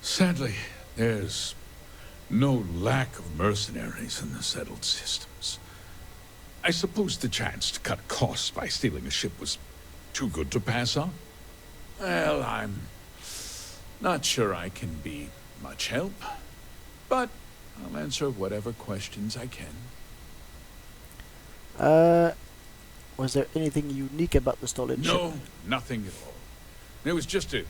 Sadly, there's no lack of mercenaries in the settled systems. I suppose the chance to cut costs by stealing a ship was too good to pass on. Well, I'm not sure I can be much help, but I'll answer whatever questions I can. Was there anything unique about the stolen ship? No, nothing at all. It was just a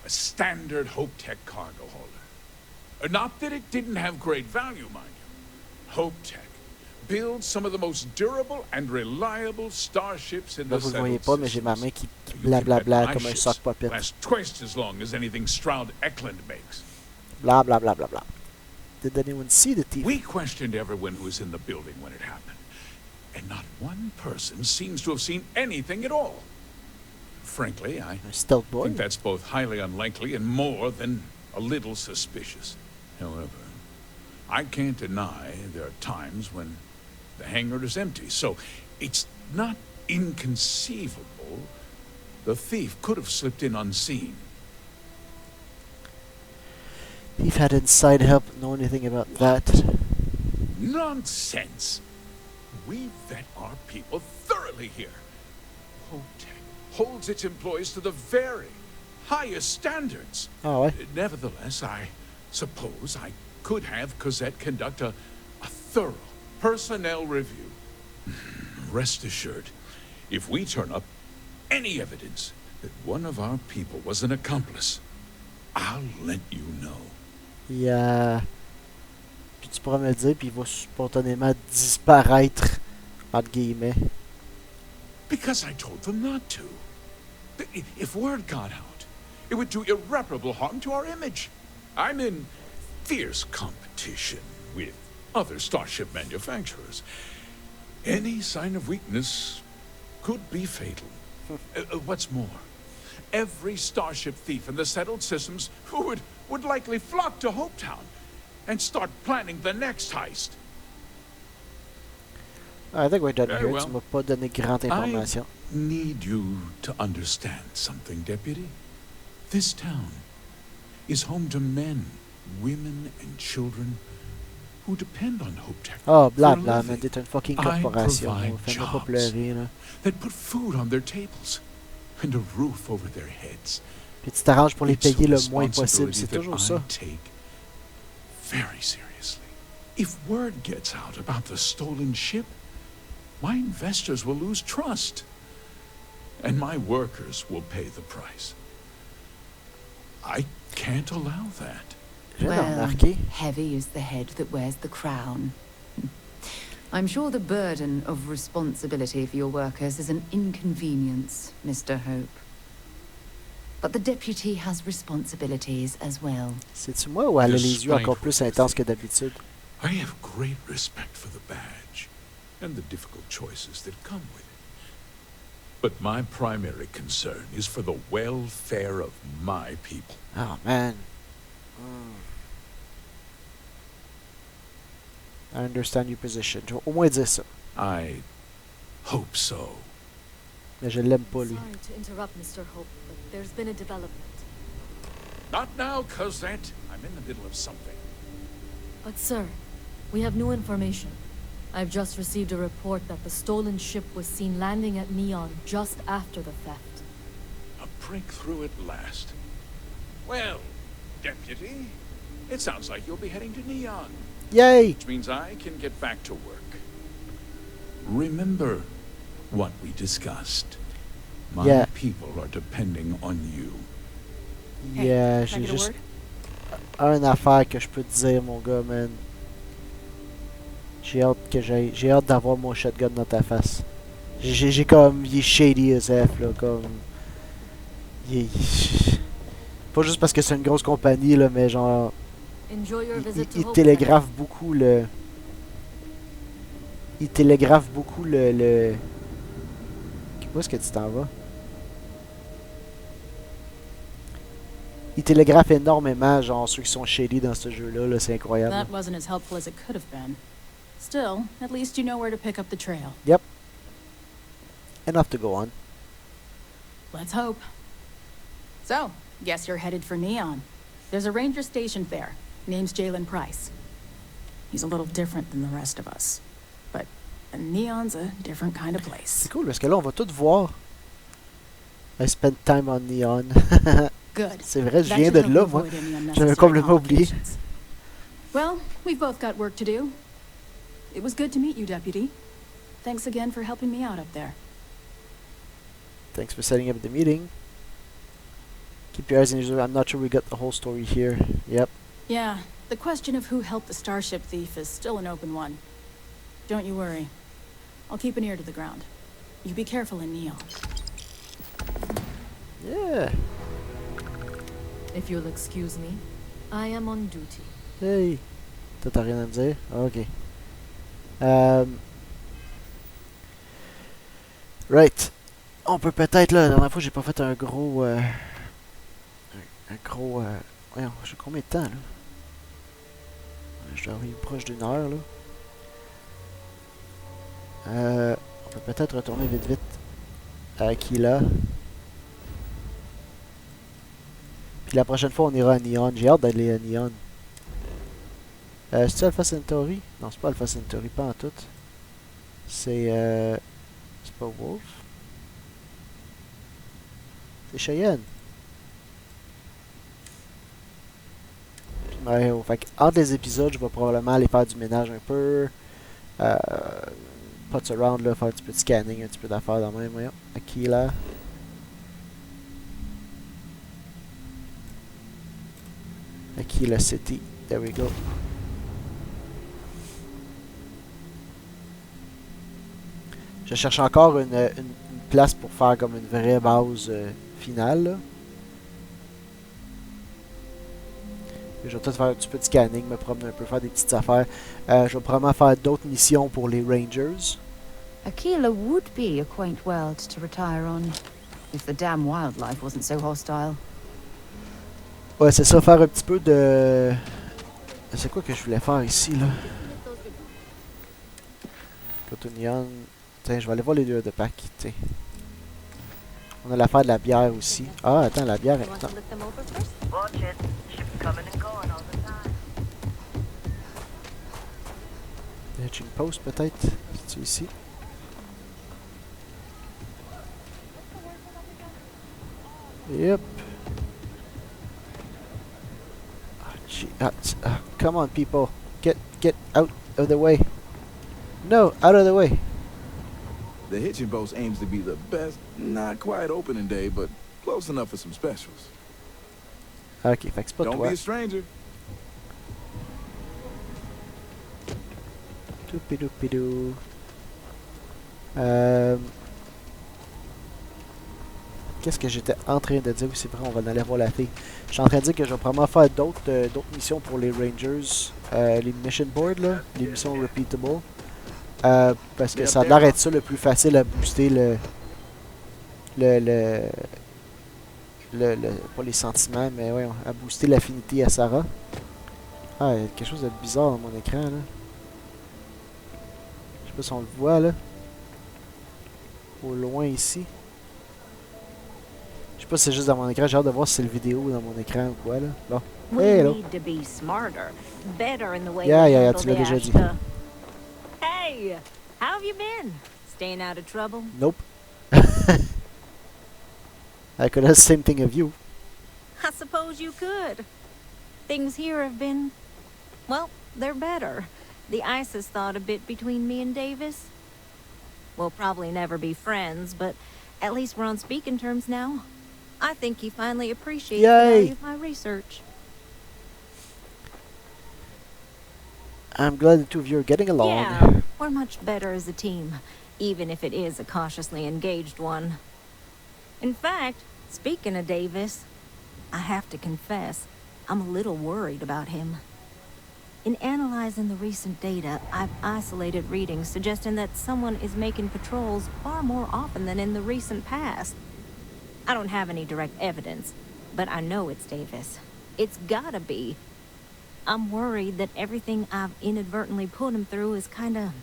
standard HopeTech cargo hauler. Not that it didn't have great value, mind you. HopeTech builds some of the most durable and reliable starships in Là, the vous le voyez settled pas, mais j'ai ma systems. main qui You can bet blablabla my comme un ships sock puppet. last twice as long as anything Stroud Eklund makes. Blah blah blah blah blah. Did anyone see the thief? We questioned everyone who was in the building when it happened, and not one person seems to have seen anything at all. Frankly, I think that's both highly unlikely and more than a little suspicious. However, I can't deny there are times when the hangar is empty, so it's not inconceivable the thief could have slipped in unseen. Thief had inside help. Know anything about that? Nonsense! We vet our people thoroughly here. HopeTech holds its employees to the very highest standards. Ah ouais. Nevertheless, I suppose I could have Cosette conduct a thorough personnel review. Rest assured, if we turn up any evidence that one of our people was an accomplice, I'll let you know. Puis tu pourras me le dire, puis il va spontanément disparaître, entre guillemets. Because I told them not to. If word got out, it would do irreparable harm to our image. I'm in fierce competition with other starship manufacturers. Any sign of weakness could be fatal. What's more, every starship thief in the settled systems would likely flock to Hopetown and start planning the next heist. I think we're done here. Well, Tu m'as pas donné grande information. I need you to understand something, Deputy. This town is home to men, women, and children who depend on HopeTech. Oh, blah for a blah, living. man. T'es une fucking I corporation. provide Fais-moi pas jobs pleurer, là. that put food on their tables and a roof over their heads. Puis tu t'arranges pour les It's a payer le moins possible. responsibility C'est that toujours I ça. take very seriously. If word gets out about the stolen ship, my investors will lose trust, and my workers will pay the price. I can't allow that. Well, heavy is the head that wears the crown. I'm sure the burden of responsibility for your workers is an inconvenience, Mr. Hope. But the deputy has responsibilities as well. C'est-tu moi ou elle a les yeux encore plus intenses que d'habitude? I have great respect for the badge and the difficult choices that come with it. But my primary concern is for the welfare of my people. Oh, man. I understand your position. Je vais au moins dire ça. I hope so. Mais je l'aime pas, lui. Sorry to interrupt, Mr. Hope, but there's been a development. Not now, Cosette. I'm in the middle of something. But sir, we have new information. I've just received a report that the stolen ship was seen landing at Neon just after the theft. A breakthrough at last. Well, Deputy, it sounds like you'll be heading to Neon. Yay! Which means I can get back to work. Remember what we discussed. My Yeah. people are depending on you. Yeah, j'ai juste une affaire que je peux te dire, mon gars, man. J'ai hâte d'avoir mon shotgun dans ta face. J'ai comme, il est shady as F, là, comme... Pas juste parce que c'est une grosse compagnie, là, mais genre... Il télégraphe beaucoup le... Il télégraphe beaucoup le... Où est-ce que tu t'en vas? Il télégraphe énormément, genre, ceux qui sont shady dans ce jeu-là, là, c'est incroyable. That wasn't as helpful as it could have been. Still, at least you know where to pick up the trail. Yep. Enough to go on. Let's hope. So, guess you're headed for Neon. There's a ranger stationed there. Name's Jalen Price. He's a little different than the rest of us. But Neon's a different kind of place. C'est cool, parce que là, on va tout voir. I spent time on Neon. Good. C'est vrai, je viens de là, moi. J'avais complètement oublié. Well, we've both got work to do. It was good to meet you, Deputy. Thanks again for helping me out up there. Thanks for setting up the meeting. Keep your eyes on your... I'm not sure we got the whole story here. Yep. Yeah, the question of who helped the starship thief is still an open one. Don't you worry. I'll keep an ear to the ground. You be careful in Neon. Yeah. If you'll excuse me, I am on duty. Hey. Toi, t'as rien à me dire? Ok. Right. On peut peut-être, là, la dernière fois, j'ai pas fait un gros... un gros... voyons, j'ai combien de temps, là? Je dois arriver proche d'une heure, là. On peut peut-être retourner vite vite à Aquila. Puis la prochaine fois, on ira à Neon. J'ai hâte d'aller à Neon. C'est-tu Alpha Centauri? Non, c'est pas Alpha Centauri, pas en tout. C'est pas Wolf. C'est Cheyenne. Ouais, fait entre les épisodes, je vais probablement aller faire du ménage un peu. Pots around, là, faire un petit peu de scanning, un petit peu d'affaires dans le même. Voyons. Aquila. Aquila City. There we go. Je cherche encore une place pour faire comme une vraie base finale. Là. Je vais peut-être faire un petit peu de scanning, me promener un peu, faire des petites affaires. Je vais probablement faire d'autres missions pour les Rangers. Aquila would be a quaint world to retire on, if the damn wildlife wasn't so hostile. Ouais, c'est ça, faire un petit peu de... C'est quoi que je voulais faire ici, là? Cotonion. Tiens, je vais aller voir les deux de pack, tiens. On a l'affaire de la bière aussi. Ah, attends, la bière... Attends. J'ai une pause, peut-être? C'est-tu ici? Yep. Come on, people. Get out of the way. No, out of the way. The hitching post aims to be the best, not quite opening day, but close enough for some specials. Ok, fait que c'est pas toi. Don't be a stranger. Doupidou. Qu'est-ce que j'étais en train de dire? Oui, c'est vrai, on va aller voir la fille. Je suis en train de dire que je vais probablement faire d'autres missions pour les Rangers. Les mission boards, là. Les missions repeatable. Parce que ça a l'air d'être ça le plus facile à booster pas les sentiments, mais ouais, à booster l'affinité à Sarah. Ah, il y a quelque chose de bizarre dans mon écran, là. Je sais pas si on le voit, là. Au loin, ici. Je sais pas si c'est juste dans mon écran. J'ai hâte de voir si c'est le vidéo dans mon écran ou quoi, là. Bon. Hey, hello. Yeah, tu l'as déjà dit. Hey, how have you been? Staying out of trouble? Nope. I could have the same thing of you. I suppose you could. Things here have been... well, they're better. The ice has thawed a bit between me and Davis. We'll probably never be friends, but at least we're on speaking terms now. I think he finally appreciates the value of my research. I'm glad the two of you are getting along. Yeah, we're much better as a team, even if it is a cautiously engaged one. In fact, speaking of Davis, I have to confess, I'm a little worried about him. In analyzing the recent data, I've isolated readings suggesting that someone is making patrols far more often than in the recent past. I don't have any direct evidence, but I know it's Davis. It's gotta be. I'm worried that everything I've inadvertently put him through is kinda,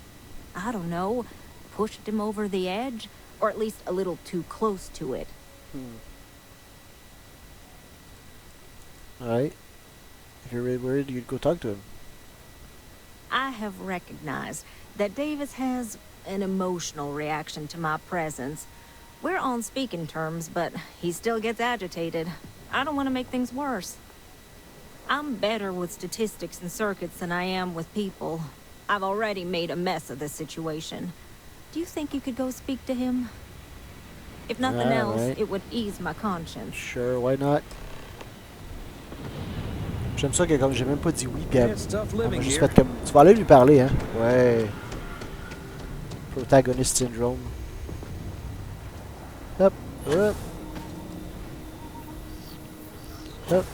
I don't know, pushed him over the edge, or at least a little too close to it. Alright. If you're really worried, you'd go talk to him. I have recognized that Davis has an emotional reaction to my presence. We're on speaking terms, but he still gets agitated. I don't want to make things worse. I'm better with statistics and circuits than I am with people. I've already made a mess of this situation. Do you think you could go speak to him? If nothing else, it would ease my conscience. Sure, why not? J'aime ça que comme j'ai même pas dit oui, puis elle m'a juste fait comme... Tu vas aller lui parler, hein? Ouais. Protagonist syndrome. Hop, hop. Hop.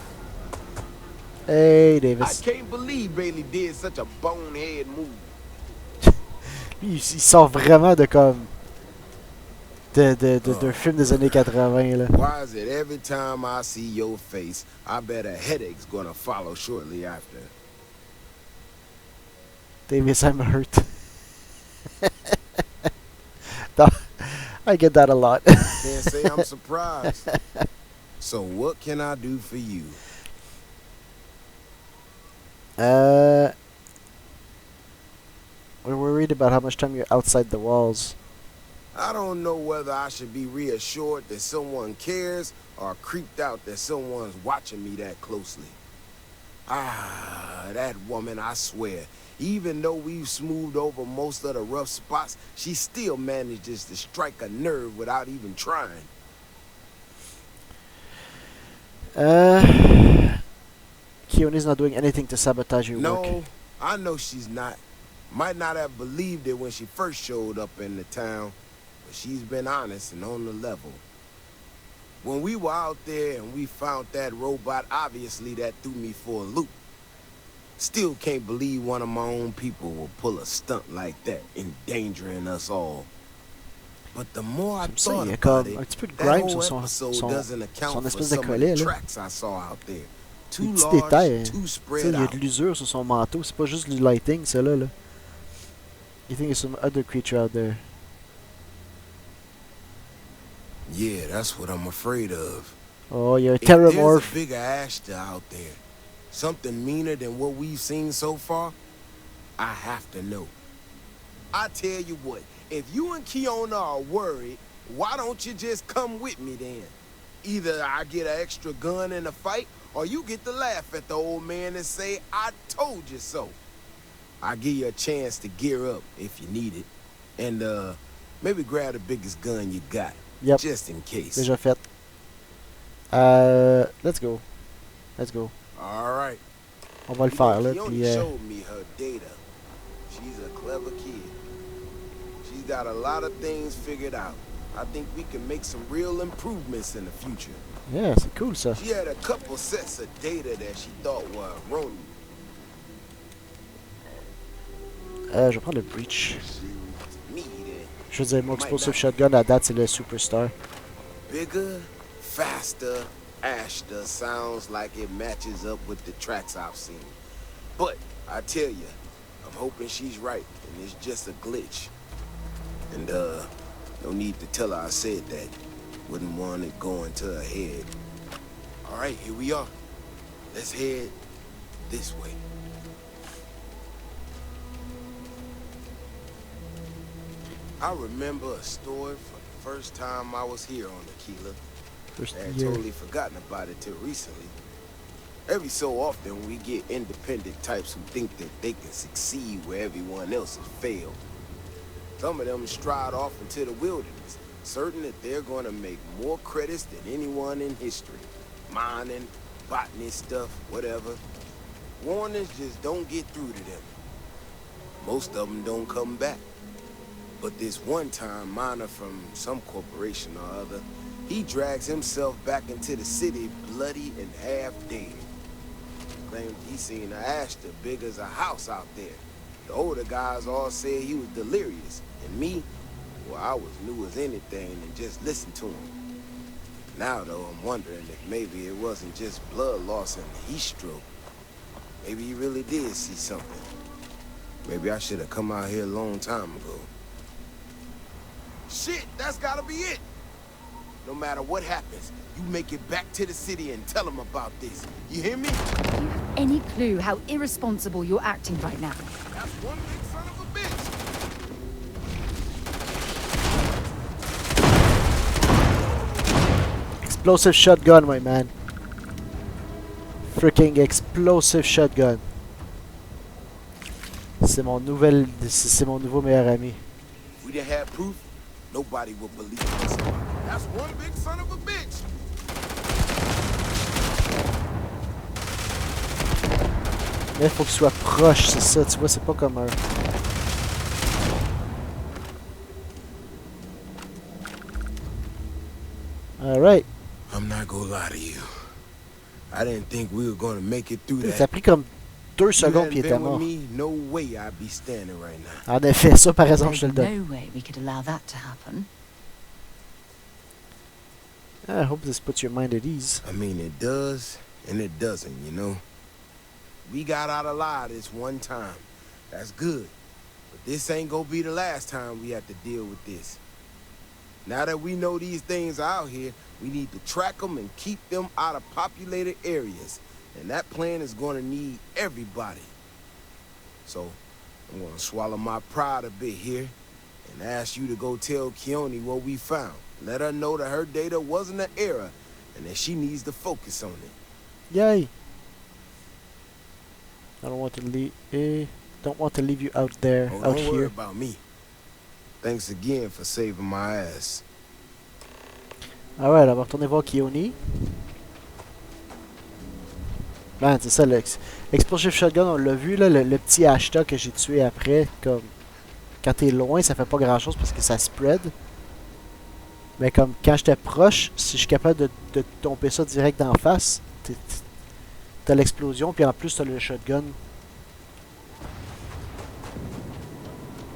Hey, Davis. I can't believe Bailey did such a bonehead move. Lui, il sort vraiment de comme... d'un film des années 80, là. Why is it every time I see your face, I bet a headache's gonna follow shortly after? Davis, I'm hurt. I get that a lot. Can't say I'm surprised. So what can I do for you? We're worried about how much time you're outside the walls. I don't know whether I should be reassured that someone cares or creeped out that someone's watching me that closely. Ah, that woman, I swear. Even though we've smoothed over most of the rough spots, she still manages to strike a nerve without even trying. Keone's not doing anything to sabotage your work. No, I know she's not. Might not have believed it when she first showed up in the town, but she's been honest and on the level. When we were out there and we found that robot, obviously that threw me for a loop. Still can't believe one of my own people will pull a stunt like that, endangering us all. But the more I thought about it, that whole episode doesn't account for some of the tracks I saw out there. Too large, too spread out. Il y a out. de l'usure sur son manteau, c'est pas juste du lighting, ça là. You think there's some other creature out there? Yeah, that's what I'm afraid of. Oh, you're a If there's terramorph. a bigger Ashta out there, something meaner than what we've seen so far, I have to know. I tell you what, if you and Kiona are worried, why don't you just come with me then? Either I get an extra gun in the fight, or you get to laugh at the old man and say, I told you so. I'll give you a chance to gear up if you need it. And, maybe grab the biggest gun you got. Yep. Just in case. Déjà fait. Let's go. Let's go. All right. On va le faire, là, She puis... only showed me her data. She's a clever kid. She's got a lot of things figured out. I think we can make some real improvements in the future. Yeah, c'est cool, ça. She had a couple sets of data that she thought were erroneous. Je vais prendre le breach. Je veux dire, mon explosive shotgun à date, c'est le superstar. Bigger, faster, Ashta sounds like it matches up with the tracks I've seen. But I tell you, I'm hoping she's right and it's just a glitch. And no need to tell her I said that. Wouldn't want it going to her head. All right, here we are. Let's head this way. I remember a story from the first time I was here on Aquila. First I had year. totally forgotten about it till recently. Every so often, we get independent types who think that they can succeed where everyone else has failed. Some of them stride off into the wilderness, certain that they're going to make more credits than anyone in history. Mining, botany stuff, whatever. Warnings just don't get through to them. Most of them don't come back. But this one-time miner from some corporation or other, he drags himself back into the city bloody and half dead. Claimed he seen an Ashta big as a house out there. The older guys all said he was delirious. And me, well, I was new as anything and just listened to him. Now, though, I'm wondering if maybe it wasn't just blood loss and heat stroke. Maybe he really did see something. Maybe I should have come out here a long time ago. Shit, that's gotta be it! No matter what happens, you make it back to the city and tell them about this. You hear me? Do you have any clue how irresponsible you're acting right now? That's one big son of a bitch! Explosive shotgun, my man. Freaking explosive shotgun. C'est mon nouveau meilleur ami. If we didn't have proof, nobody would believe us. That's one big son of a bitch! Mais il faut qu'il soit proche, c'est ça, tu vois, c'est pas comme un... Alright. I'm not gonna lie to you. I didn't think we were gonna make it through that. Ça a pris comme 2 secondes puis il était mort. No way I'd be standing right now. En effet, ça par exemple, je te le donne. No way we could allow that to happen. I hope this puts your mind at ease. I mean, it does and it doesn't, you know. We got out alive this one time. That's good. But this ain't gonna be the last time we have to deal with this. Now that we know these things are out here, we need to track them and keep them out of populated areas. And that plan is gonna need everybody. So, I'm gonna swallow my pride a bit here and ask you to go tell Keone what we found. Let her know that her data wasn't an error and that she needs to focus on it. Yay! I don't want to leave you out there, Oh, out don't worry here. about me. Thanks again for saving my ass. Alright, on va retourner voir Keone. Man, c'est ça, l'explosive shotgun, on l'a vu, là, le petit Ashta que j'ai tué après, comme... Quand t'es loin, ça fait pas grand chose parce que ça spread. Mais comme quand j'étais proche, si je suis capable de tomber ça direct d'en face, t'as l'explosion, puis en plus t'as le shotgun.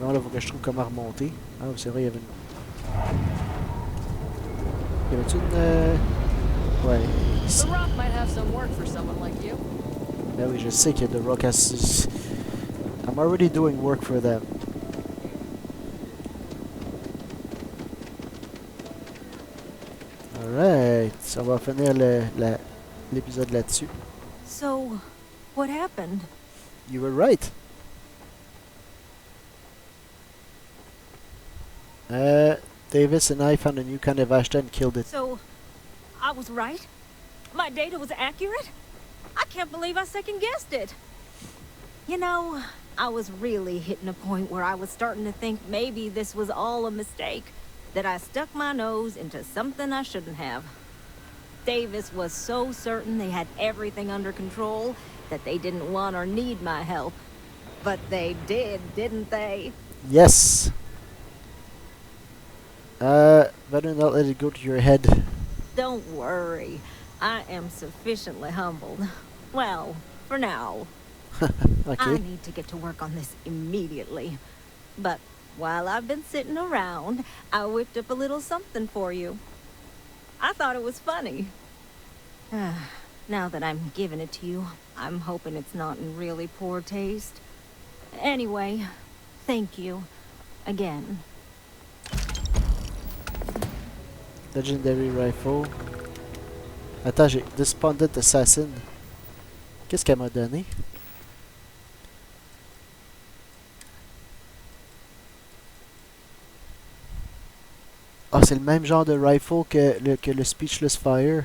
Non, là, faut que je trouve comment remonter. Ah, c'est vrai, il y avait une... Y avait-tu une... Ouais, ici. The Rock might have some work for someone like you. Ben oui, je sais que The Rock has... I'm already doing work for them. Alright, on va finir l'épisode là-dessus. So, what happened? You were right. Davis and I found a new kind of Ashta and killed it. So, I was right? My data was accurate? I can't believe I second-guessed it. You know, I was really hitting a point where I was starting to think maybe this was all a mistake. That I stuck my nose into something I shouldn't have. Davis was so certain they had everything under control that they didn't want or need my help. But they did, didn't they? Yes. Better not let it go to your head. Don't worry. I am sufficiently humbled. Well, for now. Okay. I need to get to work on this immediately. But while I've been sitting around, I whipped up a little something for you. I thought it was funny. Now that I'm giving it to you, I'm hoping it's not in really poor taste. Anyway, thank you. Again. Legendary rifle. Attends, j'ai Despondent Assassin. Qu'est-ce qu'elle m'a donné? Ah, c'est le même genre de rifle que le Speechless Fire.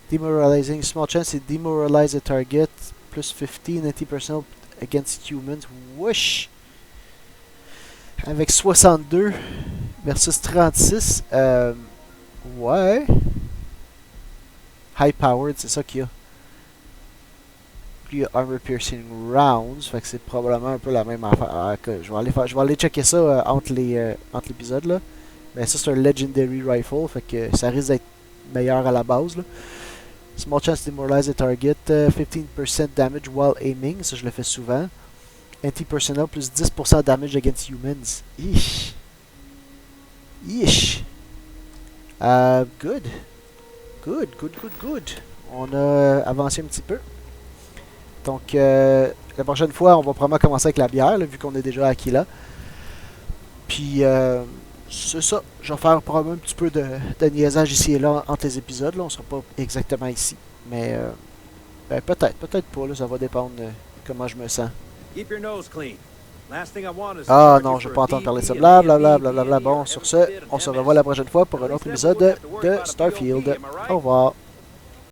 Demoralizing. Small chance to demoralize a target. Plus 15, 90% against humans. Wesh! Avec 62 versus 36. Ouais. High powered, c'est ça qu'il y a. Puis il y a armor piercing rounds. Fait que c'est probablement un peu la même affaire. Ah, je vais aller checker ça entre l'épisode là. Mais ça c'est un legendary rifle. Fait que ça risque d'être meilleur à la base là. Small chance to demoralize a target. 15% damage while aiming. Ça je le fais souvent. Anti-personnel plus 10% damage against humans. Ish. Ish. Good. Good. On a avancé un petit peu. Donc, la prochaine fois, on va probablement commencer avec la bière, là, vu qu'on est déjà acquis là. Puis, c'est ça. Je vais faire probablement un petit peu de niaisage ici et là entre les épisodes. Là. On sera pas exactement ici. Mais, ben, peut-être pas. Là, ça va dépendre de comment je me sens. Ah non, je vais pas entendre parler de ça. Blablabla. Bon, sur ce, on se revoit la prochaine fois pour un autre épisode de Starfield. Au revoir.